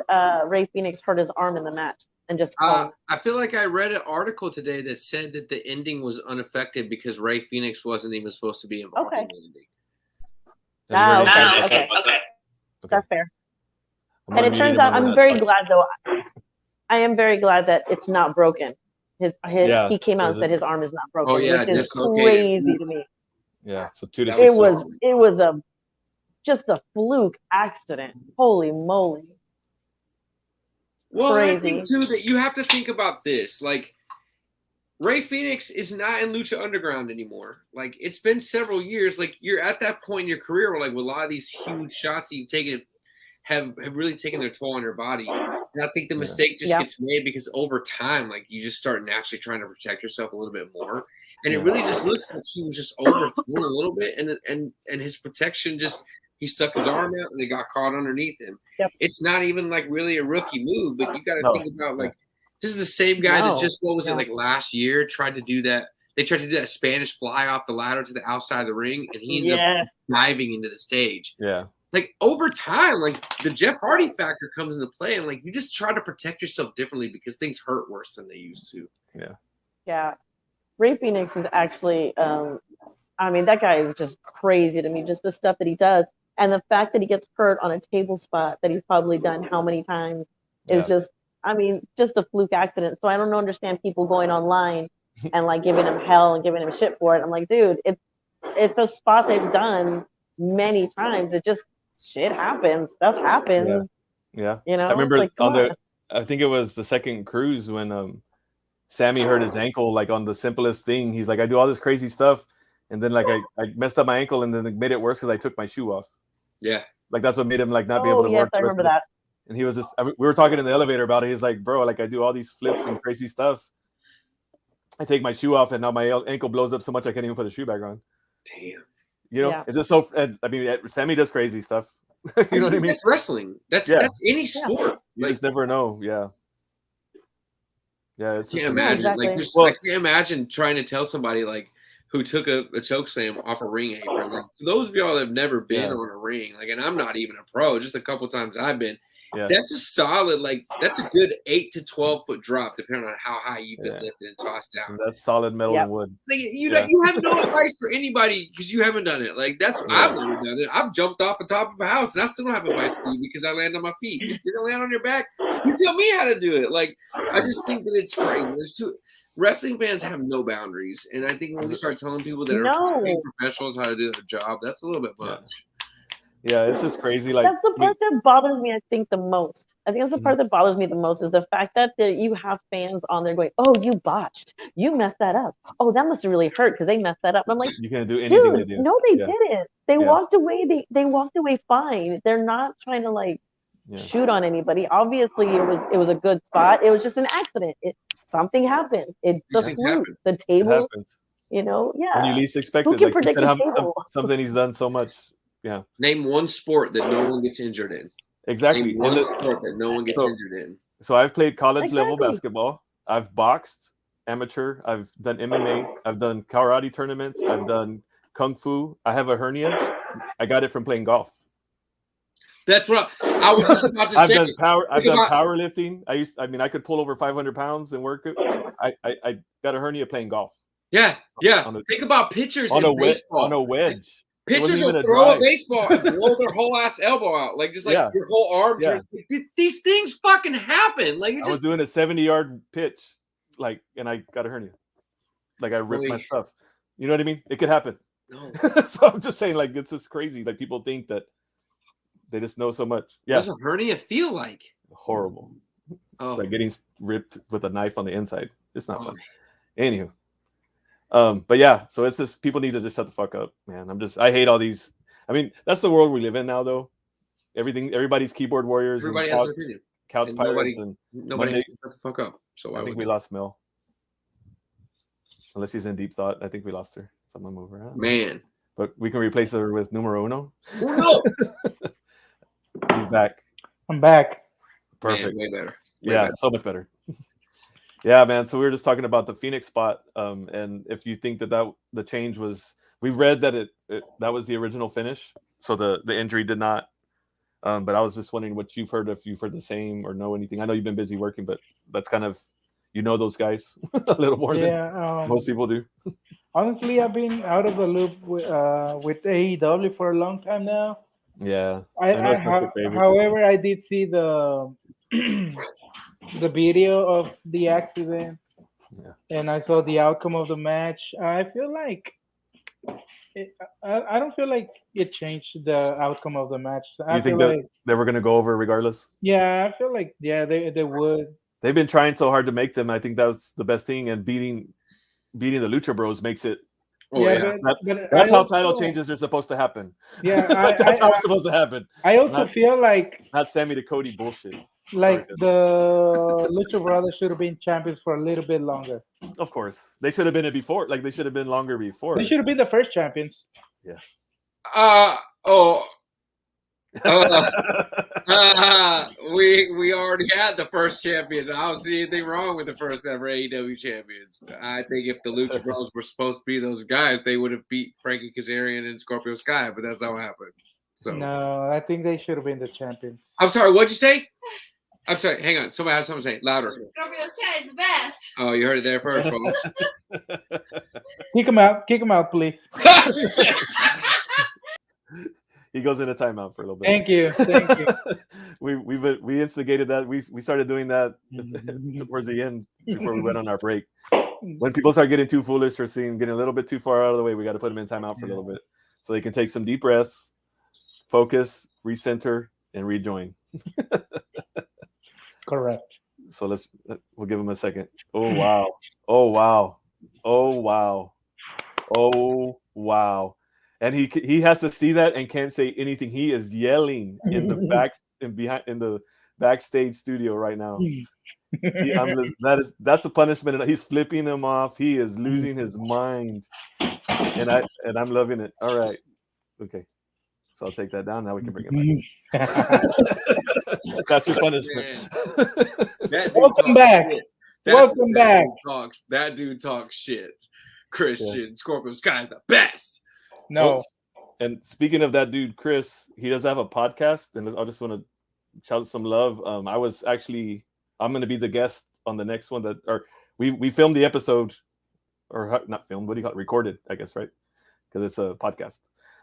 Rey Fenix hurt his arm in the match and just? I feel like I read an article today that said that the ending was unaffected because Rey Fenix wasn't even supposed to be involved in the ending. Okay. That's fair. And it turns out, I'm very glad though. I am very glad that it's not broken. He came out and said his arm is not broken. Oh yeah, which is crazy to me. Yeah, so 2 to 6. It was just a fluke accident. Holy moly! Well, crazy. I think too that you have to think about this. Like, Rey Fenix is not in Lucha Underground anymore. Like, it's been several years. Like, you're at that point in your career where, like, with a lot of these huge shots that you've taken have really taken their toll on your body. And I think the mistake just gets made because over time, like, you just start naturally trying to protect yourself a little bit more. And it really just looks like he was just overthrown a little bit, and his protection just he stuck his arm out and it got caught underneath him. Yep. It's not even like really a rookie move, but you got to think about like this is the same guy that just like last year tried to do that. They tried to do that Spanish fly off the ladder to the outside of the ring, and he ended up diving into the stage. Yeah. Like over time, like the Jeff Hardy factor comes into play, and like you just try to protect yourself differently because things hurt worse than they used to. Yeah. Yeah. Rey Fenix is actually, I mean, that guy is just crazy to me, just the stuff that he does. And the fact that he gets hurt on a table spot that he's probably done how many times is just, I mean, just a fluke accident. So I don't understand people going online and like giving him hell and giving him shit for it. I'm like, dude, it's a spot they've done many times. It just, shit happens. Stuff happens. Yeah. You know, I remember like, I think it was the second cruise when Sammy hurt his ankle, like on the simplest thing. He's like, I do all this crazy stuff. And then like I messed up my ankle and then it made it worse because I took my shoe off. Yeah. Like that's what made him like not be able to work. I remember that. And he was just, we were talking in the elevator about it. He's like, bro, like I do all these flips and crazy stuff. I take my shoe off and now my ankle blows up so much I can't even put a shoe back on. Damn. You know, it's just so, I mean, Sammy does crazy stuff. You know what I mean? That's wrestling. That's any sport. You just never know. Yeah. Yeah. It's I can't imagine. Like, I can't imagine trying to tell somebody like who took a choke slam off a ring apron. Like, for those of y'all that have never been on a ring, like, and I'm not even a pro, just a couple times I've been. Yeah. That's a solid, like, that's a good 8 to 12 foot drop, depending on how high you've been lifted and tossed down. And that's solid metal and wood. Like, you have no advice for anybody because you haven't done it. Like, that's I've never done it. I've jumped off the top of a house and I still don't have advice for you because I land on my feet. If you're gonna land on your back, you tell me how to do it. Like, I just think that it's crazy. Wrestling fans have no boundaries, and I think when we start telling people that are professionals how to do their job, that's a little bit much. Yeah, it's just crazy. Like that's the part that bothers me. I think the most. I think that's the part that bothers me the most is the fact that you have fans on there going, "Oh, you botched. You messed that up. Oh, that must have really hurt because they messed that up." And I'm like, you can't do anything. Dude, no, they didn't. They walked away. They walked away fine. They're not trying to like shoot on anybody. Obviously, it was a good spot. It was just an accident. Something happened. It just flew. The table. You know, yeah. When you least expect Who it, can like you predict said, a table? something he's done so much. Yeah. Name one sport that no one gets injured in. Exactly. Name one sport that no one gets injured in. So I've played college level basketball. I've boxed amateur. I've done MMA. I've done karate tournaments. I've done kung fu. I have a hernia. I got it from playing golf. That's what I was just about to say. I've done powerlifting. I could pull over 500 pounds and work it. I got a hernia playing golf. Yeah. Think about pitchers in baseball. On a wedge. Pitchers will throw a baseball and blow their whole ass elbow out, like just like your whole arm. Yeah. These things fucking happen. Like I was doing a 70-yard pitch, like, and I got a hernia. Like I ripped my stuff. You know what I mean? It could happen. No. So I'm just saying, like, it's just crazy. Like people think that they just know so much. Yeah. What does a hernia feel like? Horrible. Oh. Like getting ripped with a knife on the inside. It's not fun. Anywho. But yeah, so it's just people need to just shut the fuck up, man. I hate all these. I mean, that's the world we live in now, though. Everybody's keyboard warriors, everybody has their opinion. Couch pirates, and nobody shut the fuck up. So I think we lost Mel. Unless she's in deep thought, I think we lost her. So I'm gonna move her out. Man, but we can replace her with numero uno. No. He's back. I'm back. Perfect. Man, way better. Way better. So much better. Yeah, man. So we were just talking about the Fenix spot, and if you think that the change was, we read that that was the original finish, so the injury did not. But I was just wondering what you've heard, if you've heard the same or know anything. I know you've been busy working, but that's kind of, those guys a little more than most people do. Honestly, I've been out of the loop with AEW for a long time now. Yeah. However, I did see the the video of the accident, and I saw the outcome of the match. I feel like I don't feel like it changed the outcome of the match. You think that they were going to go over regardless? Yeah, I feel like they would. They've been trying so hard to make them. I think that's the best thing, and beating the Lucha Bros makes it. That's how title changes are supposed to happen. Yeah, that's how it's supposed to happen. I also feel like not Sammy to Cody bullshit. Like the Lucha Brothers should have been champions for a little bit longer. Of course, they should have been it before. Like they should have been longer before. They should have been the first champions. Yeah. We already had the first champions. I don't see anything wrong with the first ever AEW champions. I think if the Lucha Bros were supposed to be those guys, they would have beat Frankie Kazarian and Scorpio Sky, but that's not what happened. So no, I think they should have been the champions. I'm sorry, what'd you say? I'm sorry, hang on. Somebody has something to say. Louder. Scorpio Sky is the best. Oh, you heard it there first, folks. Kick him out, please. He goes in a timeout for a little bit. Thank you. We instigated that. We started doing that towards the end before we went on our break. When people start getting too foolish or getting a little bit too far out of the way, we got to put them in timeout for a little bit so they can take some deep breaths, focus, recenter, and rejoin. Correct. So we'll give them a second. Oh wow. Oh wow. Oh wow. Oh wow. And he has to see that and can't say anything. He is yelling in the backstage studio right now. That's a punishment. He's flipping him off. He is losing his mind, and I'm loving it. All right, okay. So I'll take that down. Now we can bring it back. That's your punishment. Welcome back. Welcome back. That dude talks shit. Christian Scorpio Sky is the best. No. And speaking of that dude, Chris, he does have a podcast, and I just want to shout some love. I'm going to be the guest on the next one we filmed the episode, or not filmed. What do you call it? Recorded, I guess, right? Because it's a podcast.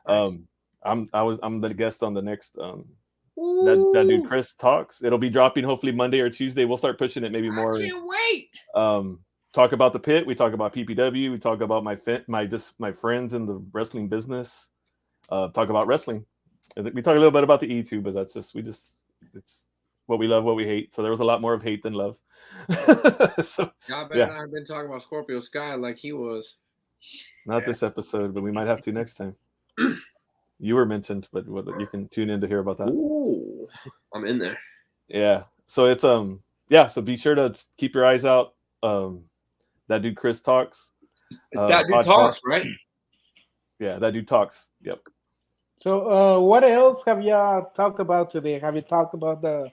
I'm the guest on the next. That dude Chris talks. It'll be dropping hopefully Monday or Tuesday. We'll start pushing it maybe more. I can't wait. Talk about the pit. We talk about PPW. We talk about my friends in the wrestling business. Talk about wrestling. We talk a little bit about the E2, but it's what we love, what we hate. So there was a lot more of hate than love. So I've been talking about Scorpio Sky like he was. Not this episode, but we might have to next time. You were mentioned, but you can tune in to hear about that. Ooh, I'm in there. Yeah. So it's so be sure to keep your eyes out. That dude Chris talks. That dude podcast. talks, right? Yeah, that dude talks. Yep. So, what else have y'all talked about today? Have you talked about the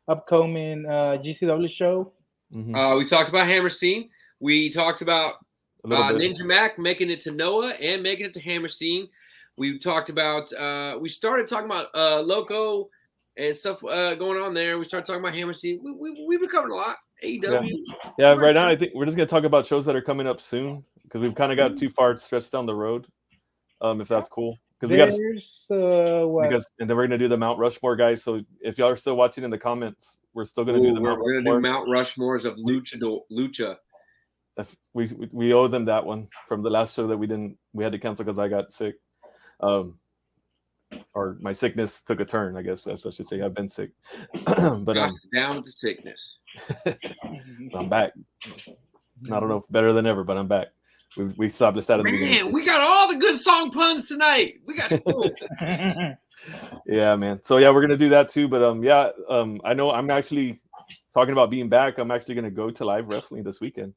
upcoming GCW show? Mm-hmm. We talked about Hammerstein. We talked about A little bit. Ninja Mac making it to Noah and making it to Hammerstein. We talked about. We started talking about Loco and stuff going on there. We started talking about Hammerstein. We've been covering a lot. AEW. Yeah. Right now, I think we're just gonna talk about shows that are coming up soon because we've kind of got too far stretched down the road. If that's cool, because we got what? and then we're gonna do the Mount Rushmore guys. So if y'all are still watching in the comments, we're still gonna do the We're Mount gonna Rushmore. do Mount Rushmores of Lucha. We owe them that one from the last show that we had to cancel because I got sick. Or my sickness took a turn, I guess I should say. I've been sick. But down with the sickness. I'm back. I don't know if better than ever, but I'm back. We established that in the beginning. Man, we got all the good song puns tonight. We got Yeah, man. So yeah, we're gonna do that too. But I know I'm actually talking about being back. I'm actually gonna go to live wrestling this weekend.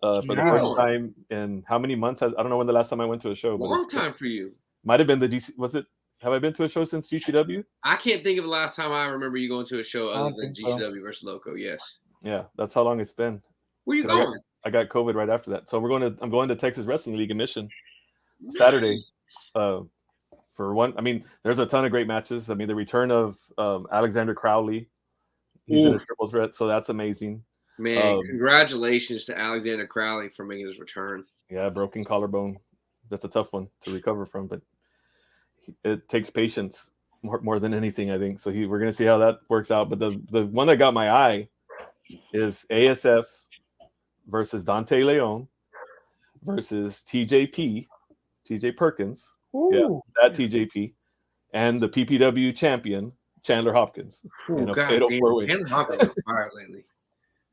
For the first time in how many months? I don't know when the last time I went to a show. Long time for you. Might have been the GC. Was it? Have I been to a show since GCW? I can't think of the last time I remember you going to a show other than GCW versus Loco. Yes. Yeah, that's how long it's been. Where you going? I got COVID right after that, so I'm going to Texas Wrestling League in Mission Saturday. For one, I mean, there's a ton of great matches. I mean, the return of Alexander Crowley. He's in a triple threat, so that's amazing. Man, congratulations to Alexander Crowley for making his return. Yeah, broken collarbone. That's a tough one to recover from, but it takes patience more than anything, I think. So we're going to see how that works out. But the one that got my eye is ASF versus Dante Leon versus TJ Perkins. Ooh. Yeah, that TJP. And the PPW champion, Chandler Hopkins. In a fatal four-way. Chandler Hopkins is on fire lately.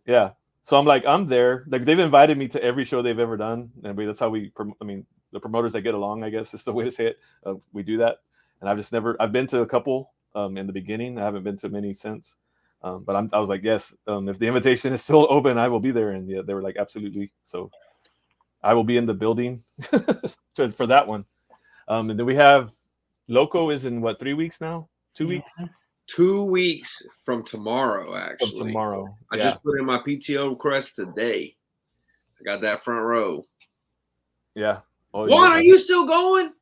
Yeah. So I'm there. Like, they've invited me to every show they've ever done. And that's how the promoters that get along, I guess is the way to say it. We do that. And I've been to a couple in the beginning. I haven't been to many since. But I was like, yes, if the invitation is still open, I will be there. And yeah, they were like, absolutely. So I will be in the building for that one. And then we have Loco is in 3 weeks now? 2 weeks? 2 weeks from tomorrow, actually. From tomorrow. I just put in my PTO request today. I got that front row. Yeah. Oh, Juan, are you still going?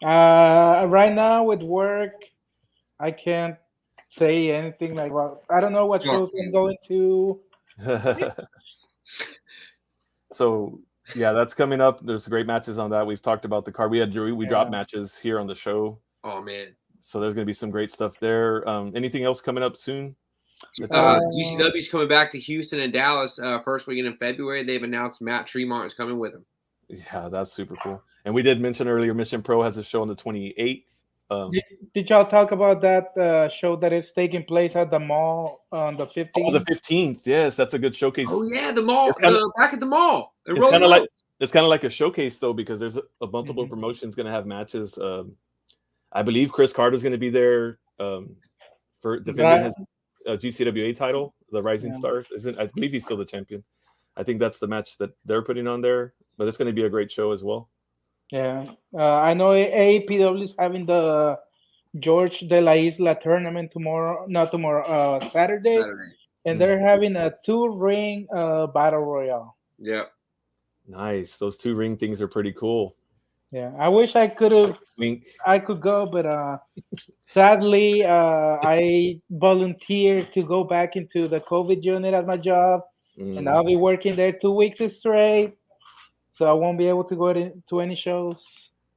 Right now with work, I can't say anything like what I don't know what shows I'm going to. So yeah, that's coming up. There's great matches on that. We've talked about the card. We dropped matches here on the show. Oh man. So there's gonna be some great stuff there. Anything else coming up soon? GCW's coming back to Houston and Dallas first weekend in February. They've announced Matt Tremont is coming with them. Yeah, that's super cool. And we did mention earlier, Mission Pro has a show on the 28th. Did y'all talk about that show that is taking place at the mall on the 15th? Oh, the 15th. Yes, that's a good showcase. Oh yeah, the mall. Back at the mall. It's kind of like a showcase though, because there's a multiple promotions going to have matches. I believe Chris Carter's going to be there for defending his GCWA title, the Rising Stars. I believe he's still the champion. I think that's the match that they're putting on there, but it's going to be a great show as well. Yeah, I know APW is having the George de la Isla tournament Saturday, and they're having a 2-ring battle royale. Yeah, nice. Those 2-ring things are pretty cool. Yeah, I wish I could go, but sadly, I volunteered to go back into the COVID unit at my job, and I'll be working there 2 weeks straight. So I won't be able to go to any shows.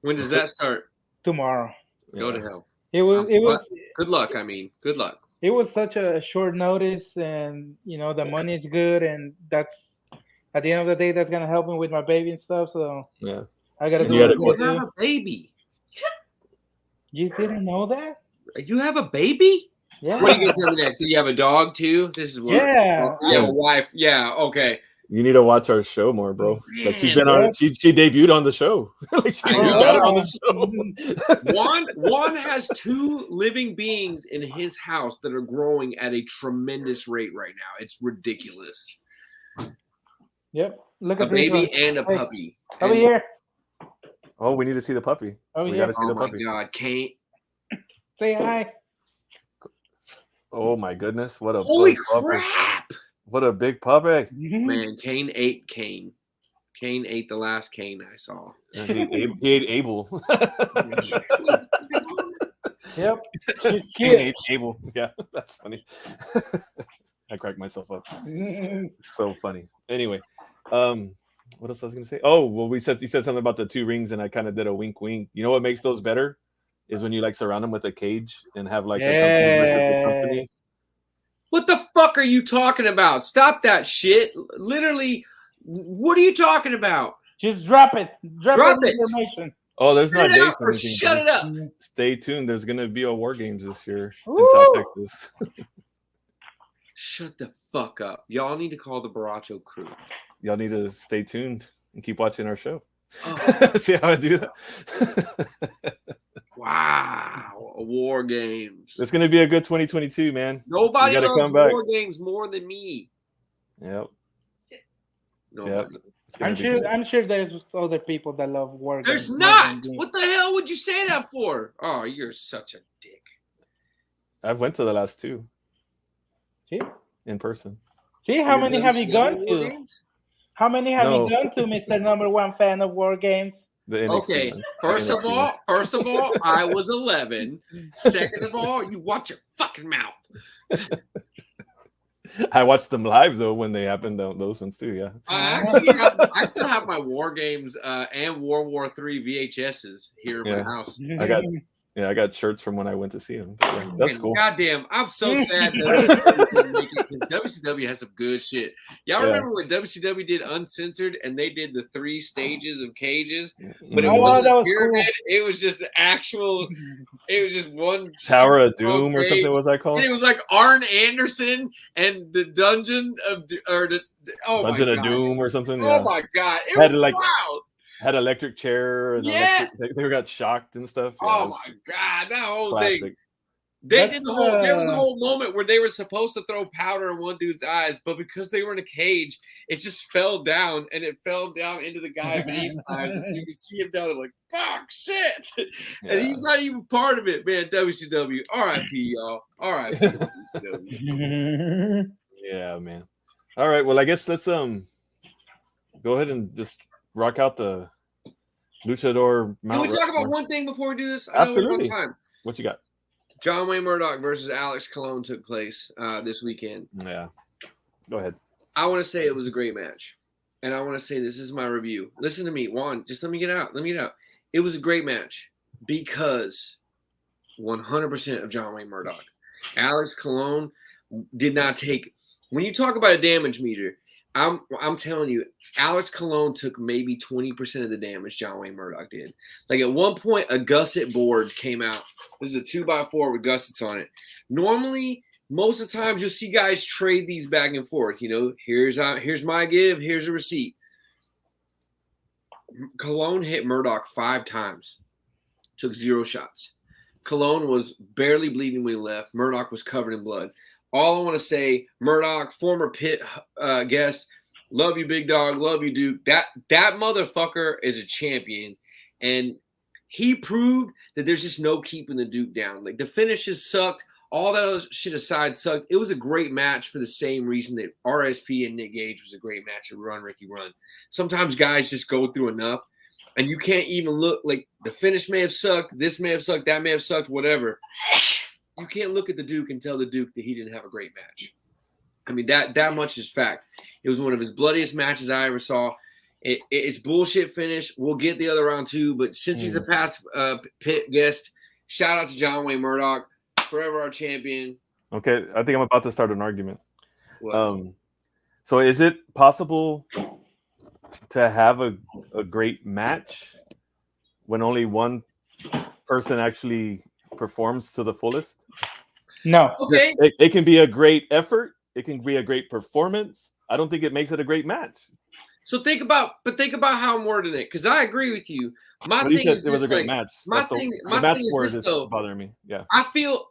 When does that start? Tomorrow. Go to hell. It was. Good luck. I mean, good luck. It was such a short notice, and the money is good, and that's at the end of the day that's gonna help me with my baby and stuff. So yeah, I gotta do it. You have a baby. You didn't know that? You have a baby? Yeah. What are you gonna tell me next? You have a dog too? This is what. Yeah. You have a wife. Yeah. Okay. You need to watch our show more, bro. Like, she's been on. She debuted on the show. Like, she on the show. Juan has 2 living beings in his house that are growing at a tremendous rate right now. It's ridiculous. Yep. Look A at this baby one. and a Hey, puppy. Over And- here. Oh, we need to see the puppy. Oh, we yeah. gotta see Oh the my puppy. God, Kane. Say hi. Oh my goodness, what a Holy big puppy. crap! What a big puppy. Man, Kane ate Kane. Kane ate the last Kane I saw. He ate Abel. Yep. Kane ate Abel. Yeah, that's funny. I cracked myself up. So funny. Anyway, what else I was gonna say? Oh, well, you said something about the 2 rings, and I kind of did a wink. You know what makes those better is when you like surround them with a cage and have like a company versus a company. What the fuck are you talking about? Stop that shit. Literally, what are you talking about? Just drop it. Drop it. information. Oh, there's Shut not it dates up or or anything. shut it up. Stay tuned. There's gonna be a War Games this year in Woo! South Texas. Shut the fuck up. Y'all need to call the Baracho crew. Y'all need to stay tuned and keep watching our show. Oh. See how I do that? Wow. War Games. It's gonna be a good 2022, man. Nobody gotta loves come back. War Games more than me. Yep. Nobody. Yep. I'm sure there's other people that love War There's Games. not. What the hell would you say that for? Oh, you're such a dick. I've went to the last 2 See? in person. See, how Is it many have you WCW gone War to? Games? How many have No. you gone to, Mr. Number 1 fan of War Games? The NXT Okay, ones. first The of NXT all, ones. I was 11. Second of all, you watch your fucking mouth. I watched them live though when they happened. Those ones too. Yeah. I still have my War Games and World War III VHSs here in my house. I got shirts from when I went to see them. Yeah, that's cool. Goddamn, I'm so sad that WCW didn't make it because WCW has some good shit. Y'all remember when WCW did Uncensored and they did the 3 stages of cages, but it wasn't a pyramid. Cool. It was just actual. It was just one Tower of Doom or something. Was I called? And it was like Arn Anderson and the Dungeon of Dungeon of Doom or something. Oh my god! It had was like wild. Had electric chair and they got shocked and stuff. Yeah, oh my god, that whole classic. thing. They did the whole. There was a whole moment where they were supposed to throw powder in one dude's eyes, but because they were in a cage, it just fell down and it fell down into the guy beneath's eyes. So you can see him down there like, fuck, shit. Yeah. And he's not even part of it, man. WCW, R.I.P. y'all. R.I.P. Yeah, man. All right, well, I guess let's go ahead and just rock out the Luchador Mount. Can we talk about one thing before we do this? Absolutely. What you got? John Wayne Murdoch versus Alex Colon took place this weekend. Yeah. Go ahead. I want to say it was a great match. And I want to say this is my review. Listen to me. Juan, just let me get out. It was a great match because 100% of John Wayne Murdoch. Alex Colon did not take – when you talk about a damage meter, I'm telling you, Alex Colon took maybe 20% of the damage John Wayne Murdoch did. Like at one point, a gusset board came out. This is a 2x4 with gussets on it. Normally, most of the times you'll see guys trade these back and forth. You know, here's my give, here's a receipt. Colon hit Murdoch 5 times, took 0 shots. Colon was barely bleeding when he left. Murdoch was covered in blood. All I want to say, Murdoch, former Pit guest, love you, big dog, love you, Duke. That motherfucker is a champion, and he proved that there's just no keeping the Duke down. Like the finishes sucked, all that other shit aside sucked. It was a great match for the same reason that RSP and Nick Gage was a great match at Run Ricky Run. Sometimes guys just go through enough, and you can't even look like the finish may have sucked, this may have sucked, that may have sucked, whatever. You can't look at the Duke and tell the Duke that he didn't have a great match. I mean, that much is fact. It was one of his bloodiest matches I ever saw. It's bullshit finish. We'll get the other round too, but since he's a past Pit guest, shout out to John Wayne Murdoch, forever our champion. Okay, I think I'm about to start an argument. So is it possible to have a great match when only one person actually performs to the fullest? No. Okay. It can be a great effort. It can be a great performance. I don't think it makes it a great match. So think about how I'm wording it, because I agree with you. My thing is it was a great match. My thing is this though. Bothering me. Yeah. I feel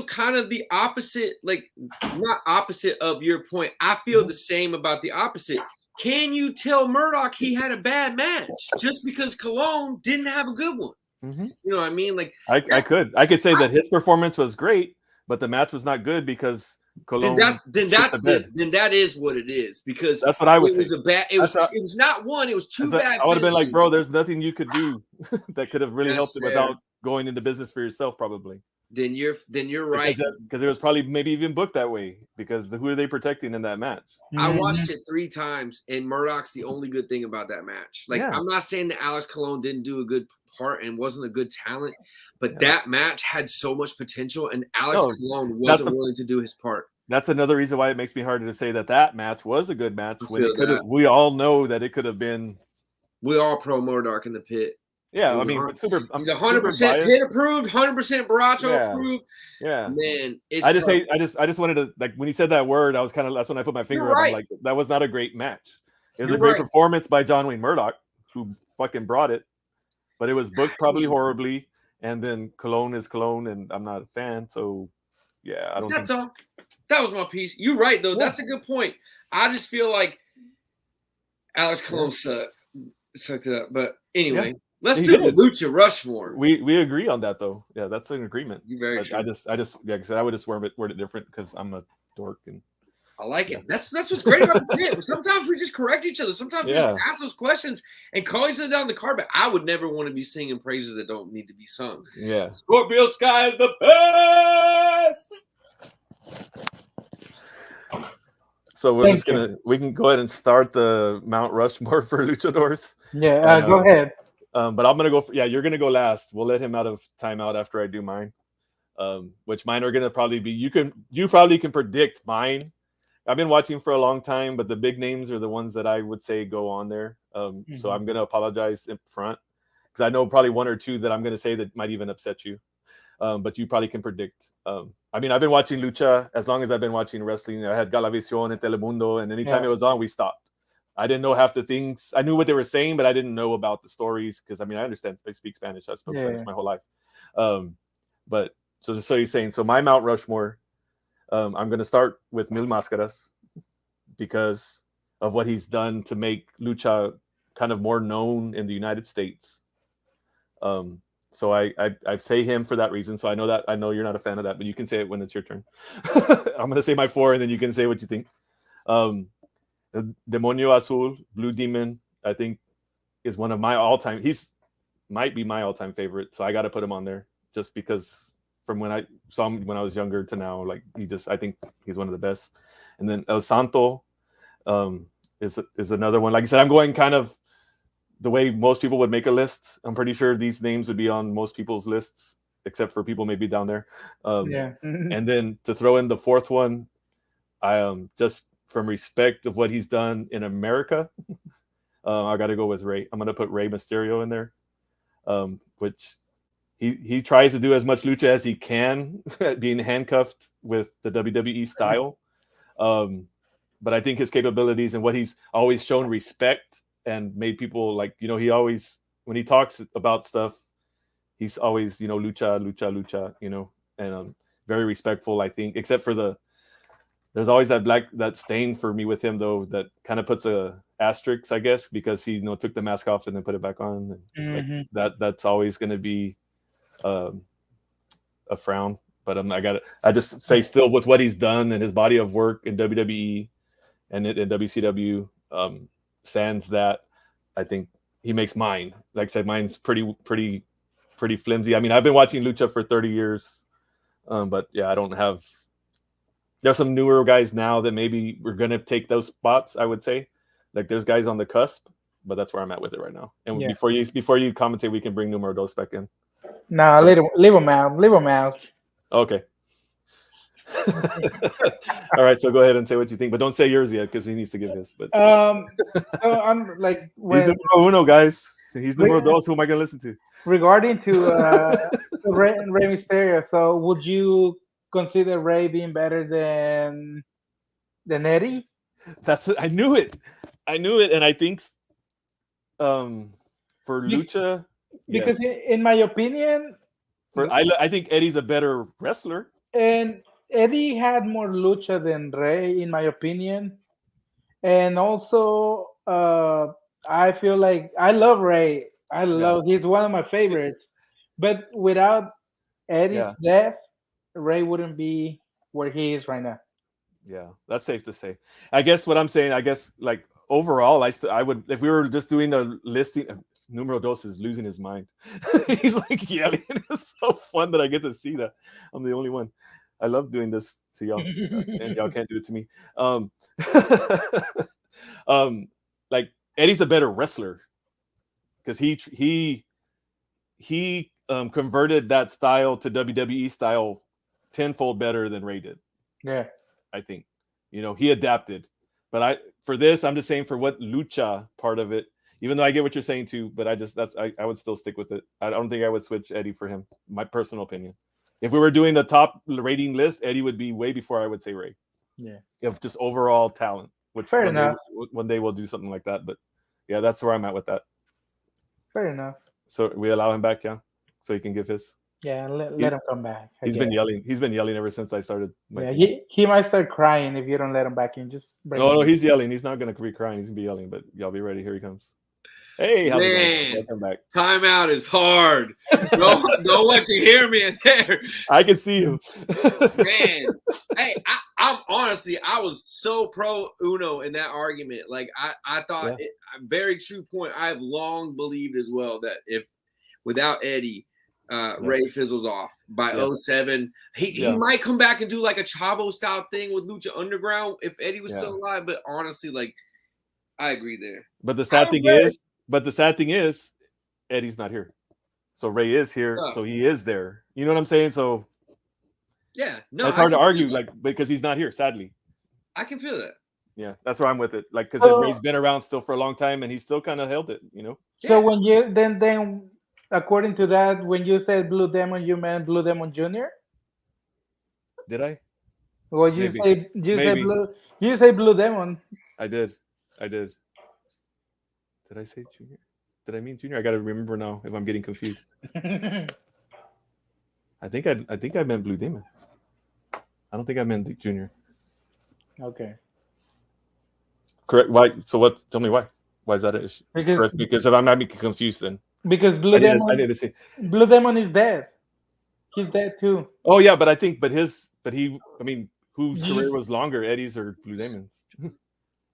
kind of the opposite, like not opposite of your point. I feel the same about the opposite. can you tell Murdoch he had a bad match just because Colon didn't have a good one? Mm-hmm. You know what I mean? Like I could say that his performance was great, but the match was not good because Colon. Then that is what it is, because that's what I would say. It was not one. It was two bad. I would have been like, bro, there's nothing you could do that could have really helped it without going into business for yourself, probably. Then you're right, because it was probably maybe even booked that way, because who are they protecting in that match? I watched it 3 times, and Murdoch's the only good thing about that match. Like, I'm not saying that Alex Colon didn't do a good part and wasn't a good talent, but that match had so much potential, and Alex Colon wasn't willing to do his part. That's another reason why it makes me harder to say that match was a good match, when it could have. We all know that it could have been. We all pro Murdoch in the pit. Yeah, I mean, he's 100% pit approved, 100% Baracho approved. Yeah, man. I just wanted to, like, when you said that word, I was kind of, that's when I put my finger up. I'm like, that was not a great match. It was a great performance by John Wayne Murdoch, who fucking brought it, but it was booked probably horribly. And then Colon is Colon, and I'm not a fan, so yeah, I don't. That's all. That was my piece. You're right, though. Yeah. That's a good point. I just feel like Alex Colon sucked it up, but anyway. Yeah. Let's do the Lucha Rushmore. We agree on that, though. Yeah, that's an agreement. You're very true. I just like I said, I would just word it different because I'm a dork, and I like it. That's what's great about the pit. Sometimes we just correct each other. Sometimes we just ask those questions and call each other down the carpet. I would never want to be singing praises that don't need to be sung. Yeah, Scorpio Sky is the best. So we can go ahead and start the Mount Rushmore for luchadors. Yeah, go ahead. But I'm gonna go. You're gonna go last. We'll let him out of timeout after I do mine. Which mine are gonna probably be. You probably can predict mine. I've been watching for a long time, but the big names are the ones that I would say go on there. So I'm gonna apologize in front, because I know probably one or two that I'm gonna say that might even upset you. But you probably can predict. I mean, I've been watching lucha as long as I've been watching wrestling. I had Galavisión and Telemundo, and anytime it was on, we stopped. I didn't know half the things. I knew what they were saying, but I didn't know about the stories, because I mean, I understand. I speak Spanish. I spoke Spanish my whole life. But so you're saying, so my Mount Rushmore, I'm going to start with Mil Máscaras, because of what he's done to make lucha kind of more known in the United States. So I say him for that reason. So I know you're not a fan of that, but you can say it when it's your turn. I'm going to say my 4, and then you can say what you think. Demonio Azul, Blue Demon, I think is one of my all-time. Might be my all-time favorite. So I got to put him on there, just because from when I saw him when I was younger to now, like I think he's one of the best. And then El Santo is another one. Like I said, I'm going kind of the way most people would make a list. I'm pretty sure these names would be on most people's lists, except for people maybe down there. And then to throw in the 4th one, I just from respect of what he's done in America, I got to go with Rey. I'm going to put Rey Mysterio in there, which he tries to do as much lucha as he can, being handcuffed with the WWE style. But I think his capabilities and what he's always shown respect and made people like, he always, when he talks about stuff, he's always, lucha, and very respectful, I think, except for there's always that stain for me with him, though, that kind of puts a asterisk, I guess, because he took the mask off and then put it back on. And that's always going to be a frown. But I just say still with what he's done and his body of work in WWE and in WCW, sans that, I think he makes mine. Like I said, mine's pretty flimsy. I mean, I've been watching lucha for 30 years, but yeah, I don't have. There's some newer guys now that maybe we're gonna take those spots. I would say, like there's guys on the cusp, but that's where I'm at with it right now. And before you commentate, we can bring Numero Dos back in. No, leave him out. Okay. All right, so go ahead and say what you think, but don't say yours yet because he needs to give his. But so I'm like, he's numero uno, guys. He's numero dos. Who am I gonna listen to? Regarding to Rey Mysterio, so would you consider Rey being better than Eddie? I knew it, and I think for lucha, because in my opinion, I think Eddie's a better wrestler, and Eddie had more lucha than Rey, in my opinion. And also, I feel like I love Ray. He's one of my favorites. But without Eddie's Yeah. death, Ray wouldn't be where he is right now. Yeah, that's safe to say. I guess what I'm saying, I guess like overall, I would, if we were just doing a listing. Numero dos is losing his mind. He's like yelling. It's so fun that I get to see that. I'm the only one. I love doing this to y'all, and y'all can't do it to me. Like Eddie's a better wrestler because he converted that style to WWE style tenfold better than Ray did. Yeah. I think, he adapted, but for this, I'm just saying for what lucha part of it, even though I get what you're saying too, but I would still stick with it. I don't think I would switch Eddie for him. My personal opinion. If we were doing the top rating list, Eddie would be way before I would say Ray. Yeah. If just overall talent, which fair enough. One day we'll do something like that, but yeah, that's where I'm at with that. Fair enough. So we allow him back, yeah, so he can give his. Yeah, let him come back. He's been yelling. He's been yelling ever since I started. He might start crying if you don't let him back in. Just no, he's yelling. He's not gonna be crying. He's gonna be yelling. But y'all be ready. Here he comes. Hey, how's it going? Welcome back. Timeout is hard. No one can hear me in there. I can see you, man. Hey, I'm honestly, I was so pro Uno in that argument. Like I thought, very true point. I've long believed as well that if without Eddie. Ray fizzles off by 07. He might come back and do like a Chavo style thing with Lucha Underground if Eddie was still alive. But honestly, like I agree there. But the sad thing is, Eddie's not here. So Ray is here, so he is there. You know what I'm saying? So it's hard to argue, like because he's not here. Sadly, I can feel that. Yeah, that's where I'm with it. Like because Ray's been around still for a long time, and he still kind of held it. So when you then. According to that, when you said Blue Demon, you meant Blue Demon Jr.? Did I? Well, you say Blue Demon. I did. Did I say Junior? Did I mean Junior? I got to remember now if I'm getting confused. I think I meant Blue Demon. I don't think I meant Junior. Okay. Correct. Why? So what? Tell me why. Why is that an issue? Because if I'm not making confused, then. Because Blue Demon is dead. He's dead too. Oh yeah, but whose career was longer, Eddie's or Blue Demon's?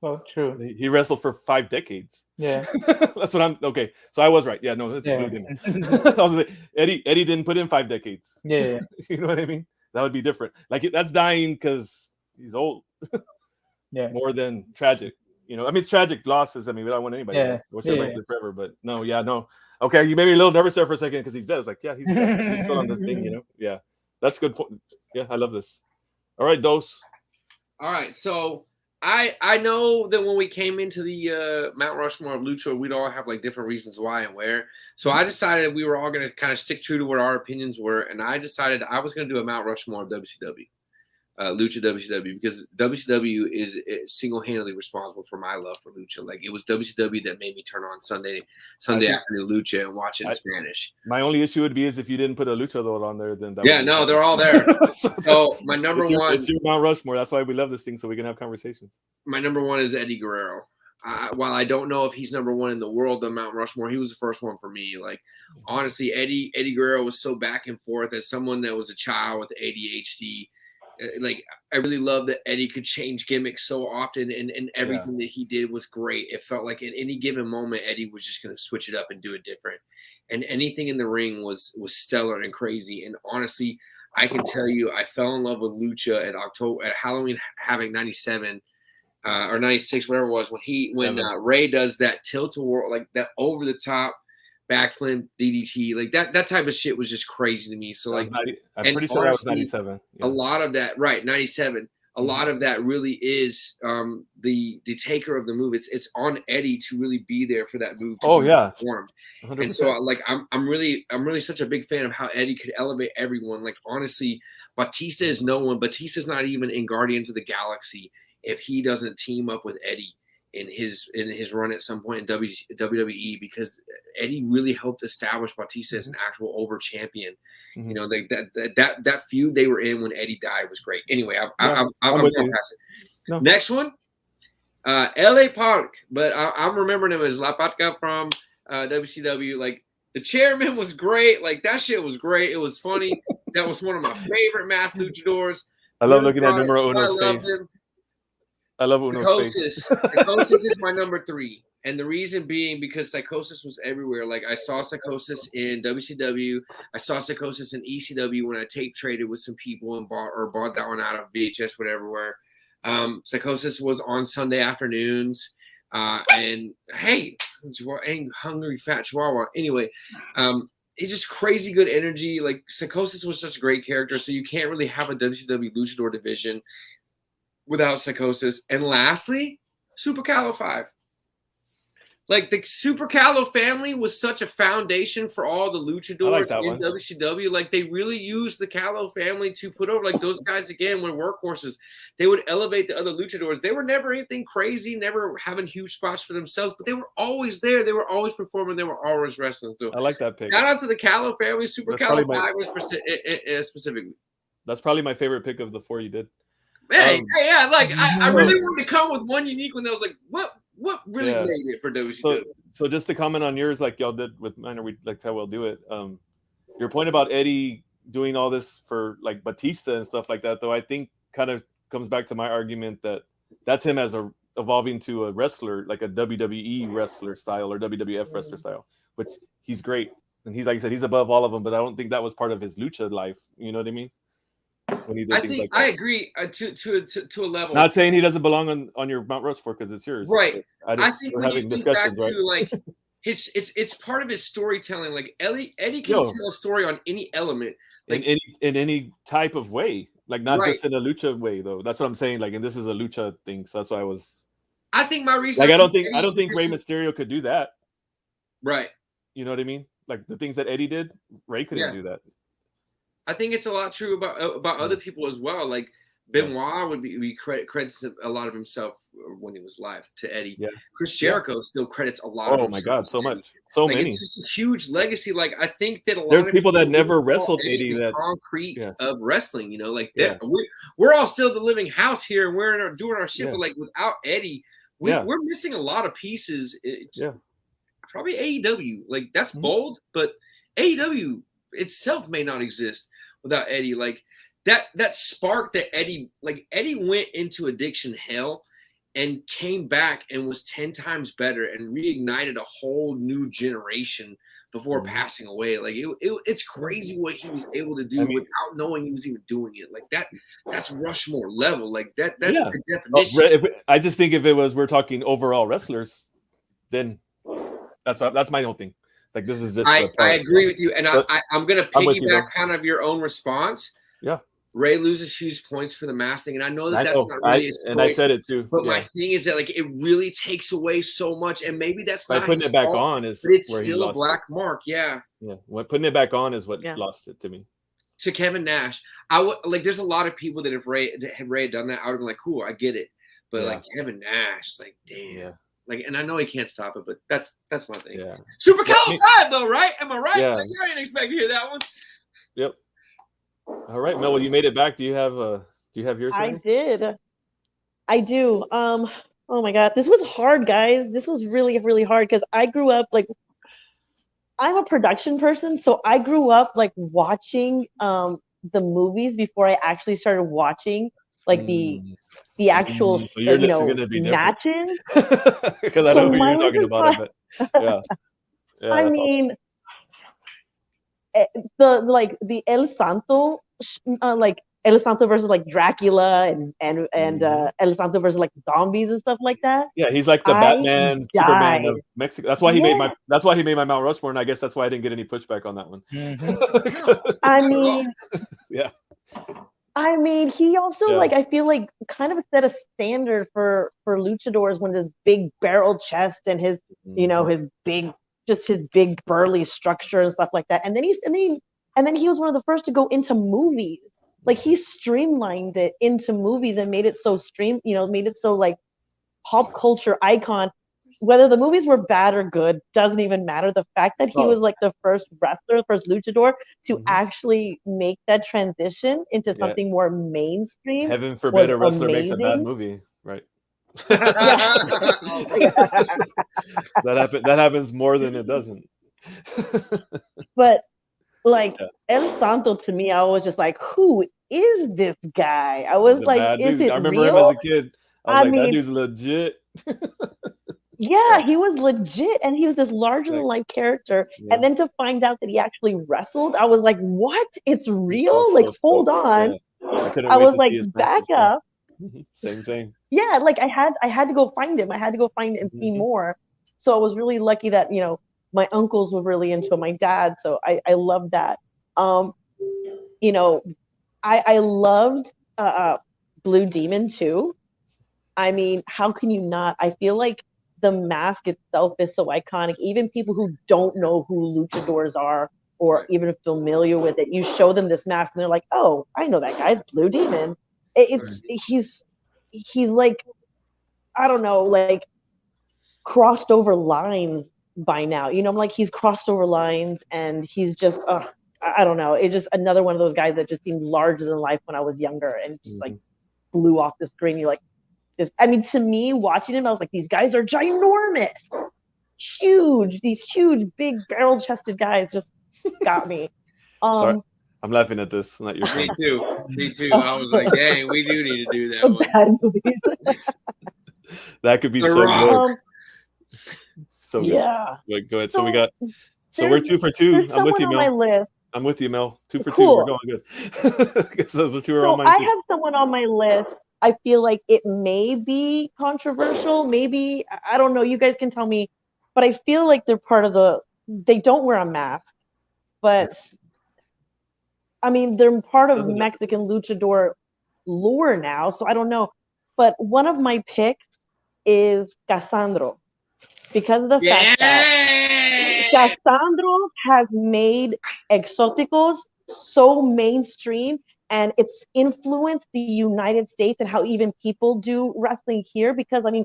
Oh, true. He wrestled for 5 decades. Yeah, that's what I'm. Okay, so I was right. Yeah, no, that's Blue Demon. I was like, Eddie didn't put in 5 decades. Yeah. You know what I mean? That would be different. Like that's dying because he's old. Yeah, more than tragic. It's tragic losses. We don't want anybody. Yeah. Wish everybody lived forever, but no. Okay, you made me a little nervous there for a second because he's dead. I was like, yeah, he's dead. He's still on the thing, Yeah, that's a good point. Yeah, I love this. All right, Dos. All right, so I know that when we came into the Mount Rushmore of Lucha, we'd all have like different reasons why and where. So I decided we were all going to kind of stick true to what our opinions were, and I decided I was going to do a Mount Rushmore of WCW. Lucha WCW, because WCW is single-handedly responsible for my love for Lucha. Like it was WCW that made me turn on Sunday afternoon Lucha and watch it in Spanish. My only issue would be is if you didn't put a Luchador on there, then they're all there. So my number one, it's your Mount Rushmore. That's why we love this thing, so we can have conversations. My number one is Eddie Guerrero. While I don't know if he's number one in the world on Mount Rushmore, he was the first one for me. Like honestly, Eddie Guerrero was so back and forth as someone that was a child with ADHD. Like I really love that Eddie could change gimmicks so often, and everything that he did was great. It felt like at any given moment Eddie was just going to switch it up and do it different, and anything in the ring was stellar and crazy. And honestly, I can tell you I fell in love with Lucha at Halloween Havoc 97 or 96, whatever it was, when Ray does that tilt-a-whirl, like that over the top backflip DDT, like that type of shit was just crazy to me. So like, I'm pretty sure that was 97. Yeah. A lot of that, right? 97. A lot of that really is the taker of the move. It's on Eddie to really be there for that move. Performed. 100%. And so like I'm really such a big fan of how Eddie could elevate everyone. Like honestly, Batista is no one. Batista's not even in Guardians of the Galaxy if he doesn't team up with Eddie in his run at some point in WWE, because Eddie really helped establish Batista as an actual over champion. Mm-hmm. Like that feud they were in when Eddie died was great. Anyway, I'm going past it. No. Next one, L.A. Park, but I'm remembering him as La Patka from WCW. Like the chairman was great. Like that shit was great. It was funny. That was one of my favorite masked luchadors. I love looking at Numero Uno's face. I love Uno's face. Psychosis is my number 3. And the reason being because Psychosis was everywhere. Like I saw Psychosis in WCW. I saw Psychosis in ECW when I tape traded with some people and bought that one out of VHS, whatever. Where Psychosis was on Sunday afternoons. And hey, hungry fat chihuahua. Anyway, it's just crazy good energy. Like Psychosis was such a great character, so you can't really have a WCW luchador division without Psychosis. And lastly, Super Calo 5. Like the Super Calo family was such a foundation for all the luchadors in WCW. Like they really used the Calo family to put over. Like those guys again were workhorses. They would elevate the other luchadors. They were never anything crazy, never having huge spots for themselves, but they were always there. They were always performing. They were always wrestling. So I like that pick. Shout out to the Calo family, Super Calo 5 specifically. That's probably my favorite pick of the 4 you did. Hey, yeah, like I really wanted to come with one unique one that was like, what really made it for WCW? So just to comment on yours, like y'all did with mine, or we like how we'll do it. Your point about Eddie doing all this for like Batista and stuff like that, though, I think kind of comes back to my argument that that's him as evolving to a wrestler, like a WWE wrestler style or WWF wrestler style, which he's great. And he's, like I said, he's above all of them, but I don't think that was part of his lucha life. You know what I mean? When he did things like that. I agree to a level. Not saying he doesn't belong on your Mount Rushmore because it's yours. Right. I think when you think back to like it's part of his storytelling. Like Eddie can tell a story on any element. Like in any type of way. Like not just in a lucha way though. That's what I'm saying. Like, and this is a lucha thing. So that's why I think my reason. Like I don't think Rey Mysterio could do that. Right. You know what I mean? Like the things that Eddie did, Rey couldn't do that. I think it's a lot true about other people as well. Like Benoit would be credits a lot of himself when he was live to Eddie. Yeah. Chris Jericho still credits a lot. Oh my God, so much, so many. It's just a huge legacy. Like I think that there's people that never wrestled Eddie that concrete of wrestling. You know, like that. We're all still the living house here, and we're doing our shit. But like without Eddie, we're missing a lot of pieces. Probably AEW. Like that's bold, but AEW itself may not exist without Eddie. Like that spark that Eddie went into addiction hell and came back and was 10 times better and reignited a whole new generation before passing away. Like it's crazy what he was able to do without knowing he was even doing it. Like that's Rushmore level. Like that's the definition. I just think if we're talking overall wrestlers, then that's my whole thing. Like this is just. I agree with you, and I'm gonna piggyback kind of your own response. Yeah. Rey loses huge points for the mask thing, and I know that's not really his choice, and I said it too. But my thing is that like it really takes away so much, and maybe that's not putting it back on is. But it's still a black mark. Yeah. Yeah. Putting it back on is what lost it to me. To Kevin Nash, I would like. There's a lot of people that if Rey had done that, I would have been like, cool, I get it. But like Kevin Nash, like damn. Yeah. Like, and I know he can't stop it, but that's my thing. Yeah. Super Calo 5 though, right? Am I right? Yeah. Like, you didn't expect to hear that one. Yep. All right, Mel. Well, you made it back. Do you have yours? I did. I do. Oh my God, this was hard, guys. This was really, really hard because I grew up like I'm a production person, so I grew up like watching the movies before I actually started watching like the actual so your list is gonna be matches. Because I know who you're talking about. But I mean, the El Santo, like El Santo versus like Dracula and El Santo versus like zombies and stuff like that. Yeah, he's like the Batman, Superman of Mexico. That's why he made my Mount Rushmore, and I guess that's why I didn't get any pushback on that one. I mean, yeah. I mean, he also like I feel like kind of set a standard for luchadors when this big barrel chest and his his big burly structure and stuff like that. And then he was one of the first to go into movies. Like he streamlined it into movies and made it so made it so like pop culture icon. Whether the movies were bad or good doesn't even matter. The fact that he was like the first wrestler, first luchador to actually make that transition into something more mainstream. Heaven forbid a wrestler makes a bad movie, right? That happens more than it doesn't. But like Yeah. El Santo to me, I was just like, who is this guy? I was He's a like, bad is dude. it I remember real? him as a kid. I was I like, that mean, dude's legit. yeah, he was legit, and he was this larger than life character. Yeah. And then to find out that he actually wrestled, I was like, what? It's I real? was Like, so hold stoked. on. Yeah. I couldn't I wait was to like, see his back matches. up. Same. Yeah, like I had to go find him. I had to go find and see more. So I was really lucky that, you know, my uncles were really into it, my dad. So I loved that. You know, I loved Blue Demon too. I mean, how can you not? I feel like the mask itself is so iconic. Even people who don't know who luchadors are or even familiar with it, you show them this mask and they're like, "Oh, I know that guy. It's Blue Demon." He's like, I don't know, like crossed over lines by now. You know, I'm like, he's crossed over lines and he's just I don't know. It's just another one of those guys that just seemed larger than life when I was younger and just like blew off the screen. You're like, I mean, to me, watching him, I was like, these guys are ginormous, huge. These huge, big, barrel-chested guys just got me. Sorry, I'm laughing at this. Not your Me too. I was like, dang, we do need to do that one. That could be so good. So good. Yeah. Wait, go ahead. So we got. So we're 2 for 2. I'm with you, Mel. My list. I'm with you, Mel. 2 for 2. We're going good. Those are 2 are on mine too. I have someone on my list. I feel like it may be controversial. Maybe, I don't know. You guys can tell me. But I feel like they're part of they don't wear a mask. But, I mean, they're part of Mexican luchador lore now. So I don't know. But one of my picks is Casandro. Because of the fact that Casandro has made Exóticos so mainstream and it's influenced the United States and how even people do wrestling here. Because, I mean,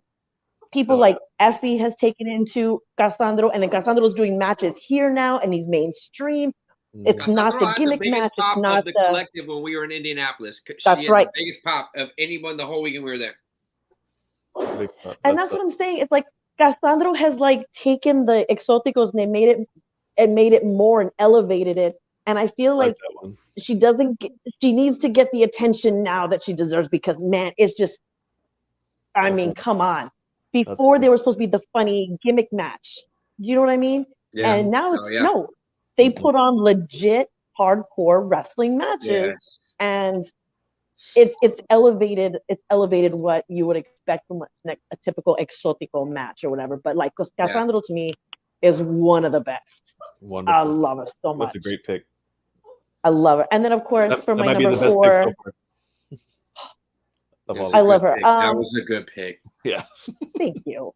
people like Effie has taken into Casandro, and then Casandro's doing matches here now, and he's mainstream. It's not the gimmick match. It's not the collective when we were in Indianapolis. That's right. The biggest pop of anyone the whole weekend we were there. And that's what I'm saying. It's like Casandro has like taken the Exóticos and they made it more and elevated it. And I feel like she needs to get the attention now that she deserves because, man, it's just, I mean, come on. Before they were supposed to be the funny gimmick match. Do you know what I mean? Yeah. And now it's, they put on legit hardcore wrestling matches and it's elevated what you would expect from a typical Exótico match or whatever. But like, Casandro to me is one of the best. Wonderful. I love her so much. That's a great pick. I love her. And then of course for my number 4, I love her. That was a good pick. Yeah. Thank you.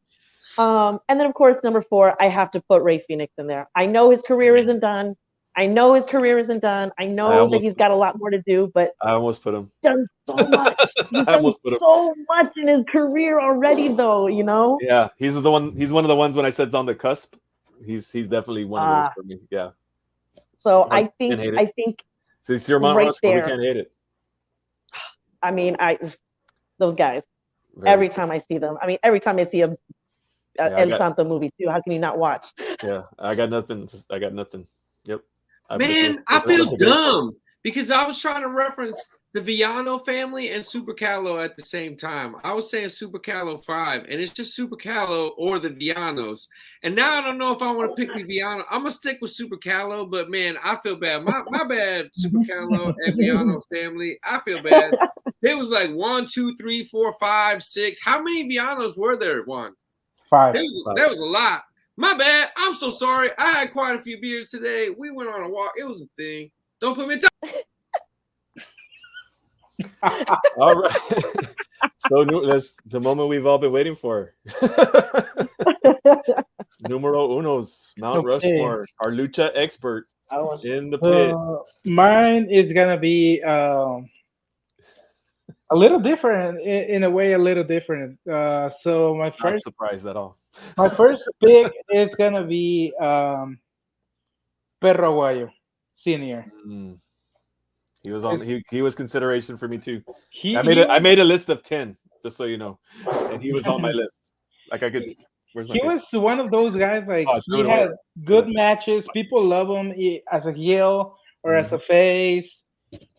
And then of course number 4, I have to put Rey Fenix in there. I know his career isn't done. I know that he's got a lot more to do, but I almost put him. Done so much. He's done so much in his career already, though. You know. Yeah, he's one of the ones when I said it's on the cusp. He's definitely one of those for me. Yeah. So I think so it's your Mount right Rushmore. there. We can't hate it. I mean, those guys. Every time I see them, I mean, every time I see a El Santo movie too, how can you not watch? Yeah, I got nothing. Yep. Man, I feel dumb because I was trying to reference the Villano family and Super Calo at the same time. I was saying Super Calo 5, and it's just Super Calo or the Villanos. And now I don't know if I want to pick the Villano. I'm going to stick with Super Calo, but man, I feel bad. My bad, Super Calo and Villano family. I feel bad. There was like 1, 2, 3, 4, 5, 6. How many Villanos were there, Juan? 5. That was a lot. My bad. I'm so sorry. I had quite a few beers today. We went on a walk. It was a thing. Don't put me in All right. So that's the moment we've all been waiting for. Numero unos, Mount Rushmore, our lucha expert in the pit. Mine is gonna be a little different in a way. A little different. So my first. Not surprised at all. My first pick is gonna be Perro Aguayo Senior. He was on. He was consideration for me too. I made a list of 10, just so you know, and he was on my list. Like I could. Where's my He pick? was one of those guys. Like Oh, he threw it had away. good matches. People love him as a heel or as a face.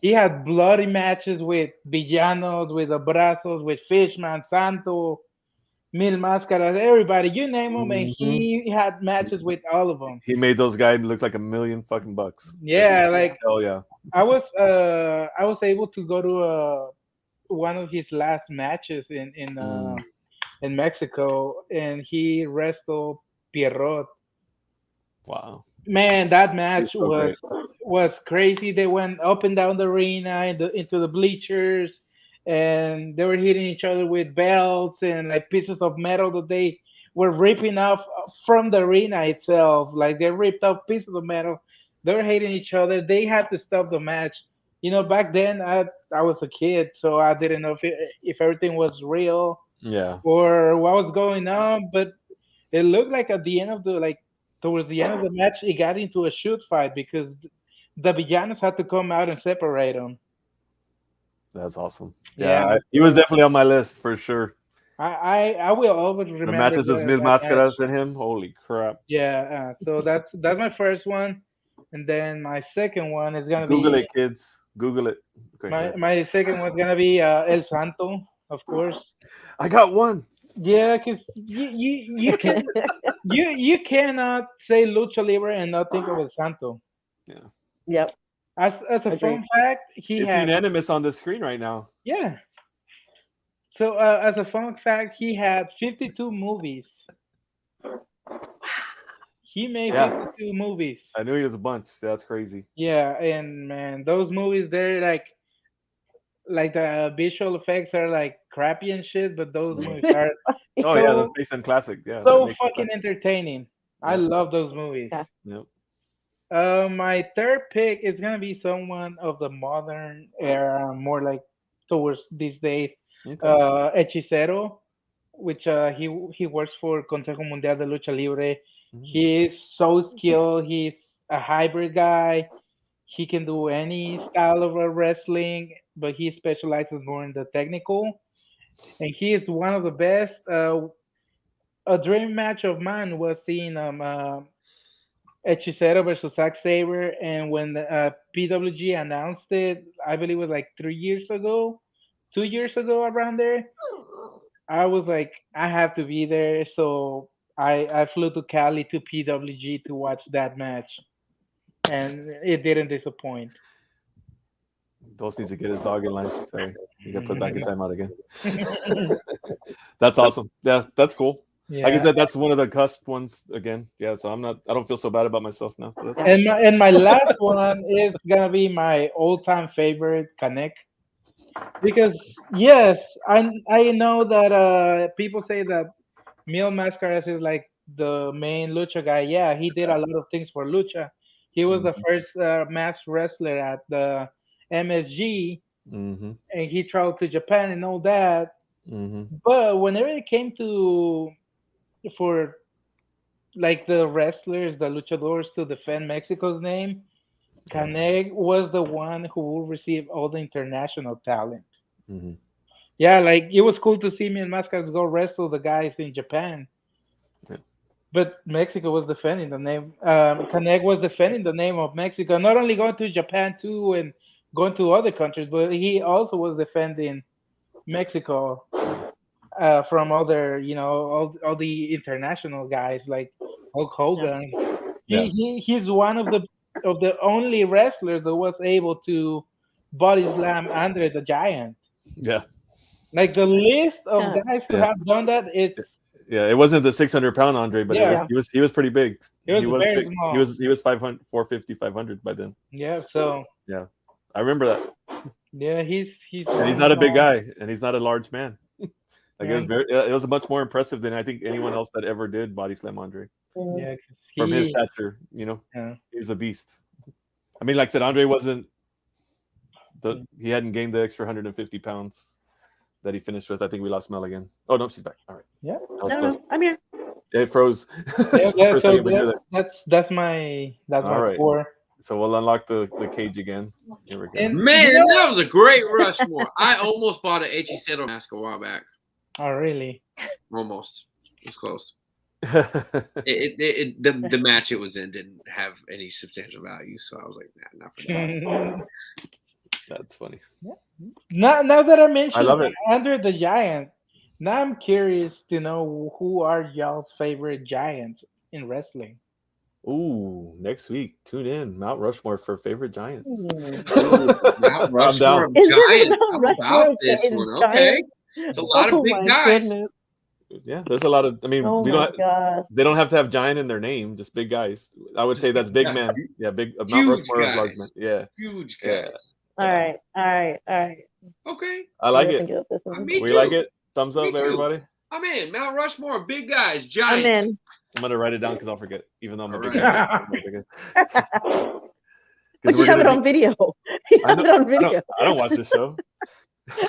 He had bloody matches with Villanos, with Abrazos, with Fishman, Santo, Mil Máscaras, everybody. You name them, and he had matches with all of them. He made those guys look like $1,000,000 fucking bucks. Yeah, like hell yeah. I was able to go to one of his last matches in Mexico, and he wrestled Pierrot. Wow. Man, that match so great. was crazy. They went up and down the arena into the bleachers, and they were hitting each other with belts and like pieces of metal that they were ripping off from the arena itself. Like they ripped off pieces of metal. They were hitting each other. They had to stop the match. You know, back then I was a kid, so I didn't know if everything was real. Yeah. Or what was going on, but it looked like at the end of towards the end of the match, it got into a shoot fight because the Villanos had to come out and separate them. That's awesome. Yeah. He was definitely on my list for sure. I will always remember the matches with Mil Máscaras and him. Holy crap! Yeah, so that's my first one, and then my second one is gonna Google be it, kids. Google it. Okay, my second one's gonna be El Santo, of course. I got one. Yeah, because you can you cannot say lucha libre and not think of El Santo. Yeah. Yep. As a fun fact, it's unanimous on the screen right now. Yeah. So as a fun fact, he had 52 movies. He made 52 movies. I knew he was a bunch. That's crazy. Yeah, and man, those movies, they're like the visual effects are like crappy and shit, but those movies are that's based on classic. Yeah, so fucking entertaining. Yeah. I love those movies. Yeah. Yep. My third pick is gonna be someone of the modern era, more like towards these days. Echisero, which he works for Consejo Mundial de Lucha Libre. He is so skilled. He's a hybrid guy. He can do any style of wrestling, but he specializes more in the technical. And he is one of the best. A dream match of mine was seeing Echisero versus Zack Sabre, and when PWG announced it, I believe it was like 2 years ago, around there. I was like, I have to be there, so I flew to Cali to PWG to watch that match, and it didn't disappoint. Dos needs to get his dog in line. Sorry, you got put back in timeout again. That's awesome. Yeah, that's cool. Yeah. Like I said, that's one of the cusp ones again. Yeah, so I don't feel so bad about myself now. So and my last one is gonna be my all-time favorite, Canek. Because yes, I know that people say that Mil Máscaras is like the main lucha guy. Yeah, he did a lot of things for lucha. He was the first masked wrestler at the MSG, and he traveled to Japan and all that. But whenever it came for like the wrestlers, the luchadors, to defend Mexico's name, Canek was the one who will receive all the international talent. Yeah, like it was cool to see Mil Máscaras go wrestle the guys in Japan. Yeah. But Mexico was defending the name. Canek was defending the name of Mexico, not only going to Japan too and going to other countries, but he also was defending Mexico from other, all the international guys like Hulk Hogan. Yeah. He's one of the only wrestlers that was able to body slam Andre the Giant. Yeah. Like the list of guys who have done that, it wasn't the 600-pound Andre, but he was pretty big. He was very big. small. He was 500, 450, 500 by then. Yeah, so yeah, I remember that. Yeah, he's and he's not a big guy, and he's not a large man. Like it was much more impressive than I think anyone else that ever did body slam Andre. Yeah, from his stature, he's a beast. I mean, like I said, Andre wasn't. He hadn't gained the extra 150 pounds that he finished with. I think we lost Mel again. Oh no, she's back. All right. Yeah. I'm here. It froze. Yeah, so that's my right. 4. So we'll unlock the cage again. Here we go. Man, that was a great Rushmore. I almost bought an Echisero mask a while back. Oh, really? Almost. It was close. The match it was in didn't have any substantial value, so I was like, nah, not for that. That's funny. Now that I mentioned love it. Andre the Giant, now I'm curious to know who are y'all's favorite giants in wrestling. Ooh, next week, tune in. Mount Rushmore for favorite Giants. Mount Rushmore of Is it Giants. Mount How Rushmore about of this Giants? one? Okay. It's a lot of big guys. Goodness. Yeah, there's a lot of. I mean, Oh we my don't. gosh. They don't have to have giant in their name. Just big guys. I would say that's big men. Yeah, big. Mount Rushmore of large men. Yeah, Huge yeah. guys. All right. Okay. I like Gotta it. think of this one. Me We too. like it. Thumbs up, Me too. everybody. I'm in. Mount Rushmore, big guys, I'm giants. in. I'm gonna write it down because I'll forget. Even though I'm a big Alright. guy. But you have it on video. You have it on video. I don't watch this show.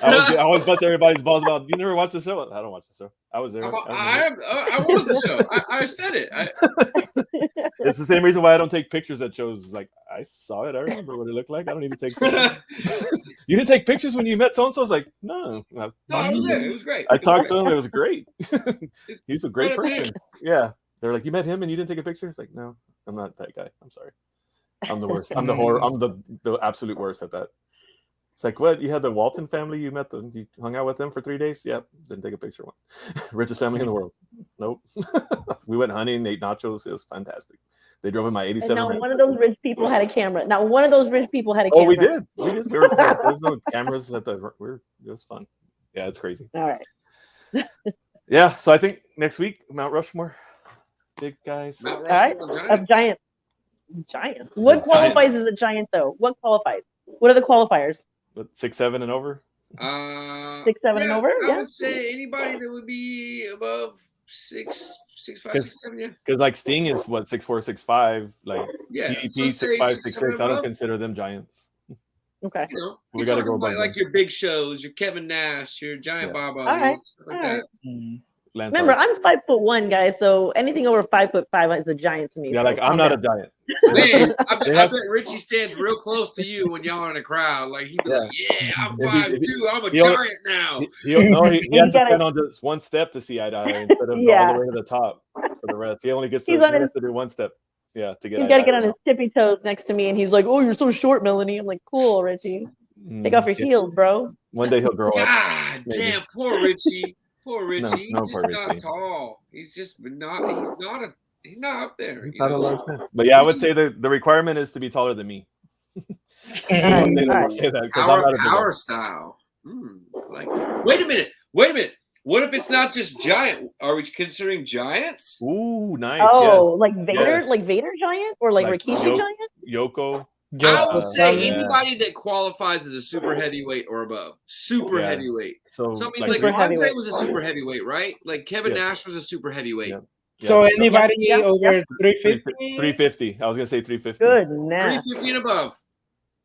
I always bust everybody's balls about. You never watch the show? I don't watch the show. I was there. I was the show. I said it. It's the same reason why I don't take pictures at shows. Like I saw it. I remember what it looked like. I don't need to take pictures. You didn't take pictures when you met so and so. I was like, no. No, I was there. It was great. I talked to him. It was great. He's a great person. Yeah. They're like, you met him and you didn't take a picture? It's like, no, I'm not that guy. I'm sorry. I'm the worst. I'm the horror. I'm the absolute worst at that. It's like, what? You had the Walton family? You met them? You hung out with them for 3 days? Yep. Didn't take a picture. One. Richest family in the world. Nope. We went hunting, ate nachos. It was fantastic. They drove in my 87. And now one of those rich people had a camera. Now one of those rich people had a camera. Oh, we did. There's no cameras at the. It was fun. Yeah, it's crazy. All right. Yeah. So I think next week, Mount Rushmore, big guys. Mount All right. Rushmore, Of giants. Giants. What qualifies as a giant though? What qualifies? What are the qualifiers? What, 6'7" and over? 6'7" and over? I would say anybody that would be above 6'5", 6'7", yeah. Because like Sting is what 6'4", 6'5", like Yeah. PvP So 6'5", 6'7" 6'6". I don't above. consider them giants. Okay. You know, We you're gotta talking go about above like them. your big shows, your Kevin Nash, your Giant Yeah. Baba, All right. stuff like All that. right. Lance Remember, Archer. I'm 5'1", guys. So anything over 5'5" is a giant to me. Yeah, so like I'm calm not a down. giant. Man, I They bet have- Richie stands real close to you when y'all are in a crowd. Like he'd be like, "Yeah, I'm If he- 5'2". I'm a he only- giant now." He has to gotta- stand on just one step to see eye to eye instead of all Yeah. the way to the top for the rest. He only gets to, He's on he has his- to do one step. Yeah, to get. He's got to get on his tippy toes next to me, and he's like, "Oh, you're so short, Melanie." I'm like, "Cool, Richie. Take off your heels, bro." One day he'll grow up. God Maybe. damn, poor Richie. Poor Richie. No, He's poor just not Richie. tall. He's just not. He's not up there. He's you not a know? large man. But yeah, I would say the requirement is to be taller than me. So one day they'll say that because I'm not a big Power guy. style. Like, wait a minute. What if it's not just giant? Are we considering giants? Ooh, nice. Oh, Yes. like Vader, Yes. like Vader giant, or like Rikishi Yo- giant? Yoko. I would say yeah. anybody that qualifies as a super heavyweight or above. Super Yeah. heavyweight. So, So I mean, like, like Super Andre heavyweight. was a super heavyweight, right? Like Kevin Yeah. Nash was a super heavyweight. Yeah. Yeah. So anybody Yeah. over 350? 350. I was gonna say 350. Goodness. 350 and above.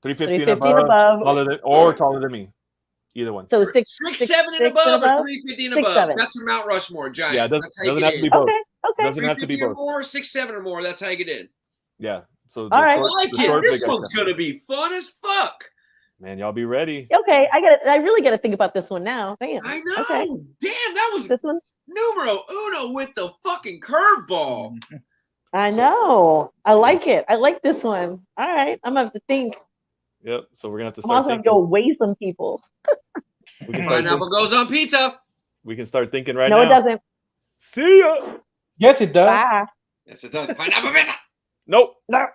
350 and 350 and above. taller than me. Either one. So 6'7" and above, or 350 and above. 6'7". That's your Mount Rushmore giant. Yeah, it That's how you doesn't get have to in. be both. Okay. Doesn't have to be 350 or both. more, 6'7" or more. That's how you get in. Yeah. So All right. I like the it. short, This big one's guys. gonna be fun as fuck. Man, y'all be ready. Okay. I really got to think about this one now. Damn. I know. Okay. Damn, that was This one. numero uno with the fucking curveball. I know. I like it. I like this one. All right. I'm gonna have to think. Yep. So we're gonna have to I'm start also gonna thinking. go weigh some people. We can start, Pineapple goes on pizza. we can start thinking right No, now. it doesn't. See ya. Yes, it does. Bye. Yes, it does. Pineapple pizza. Nope. No.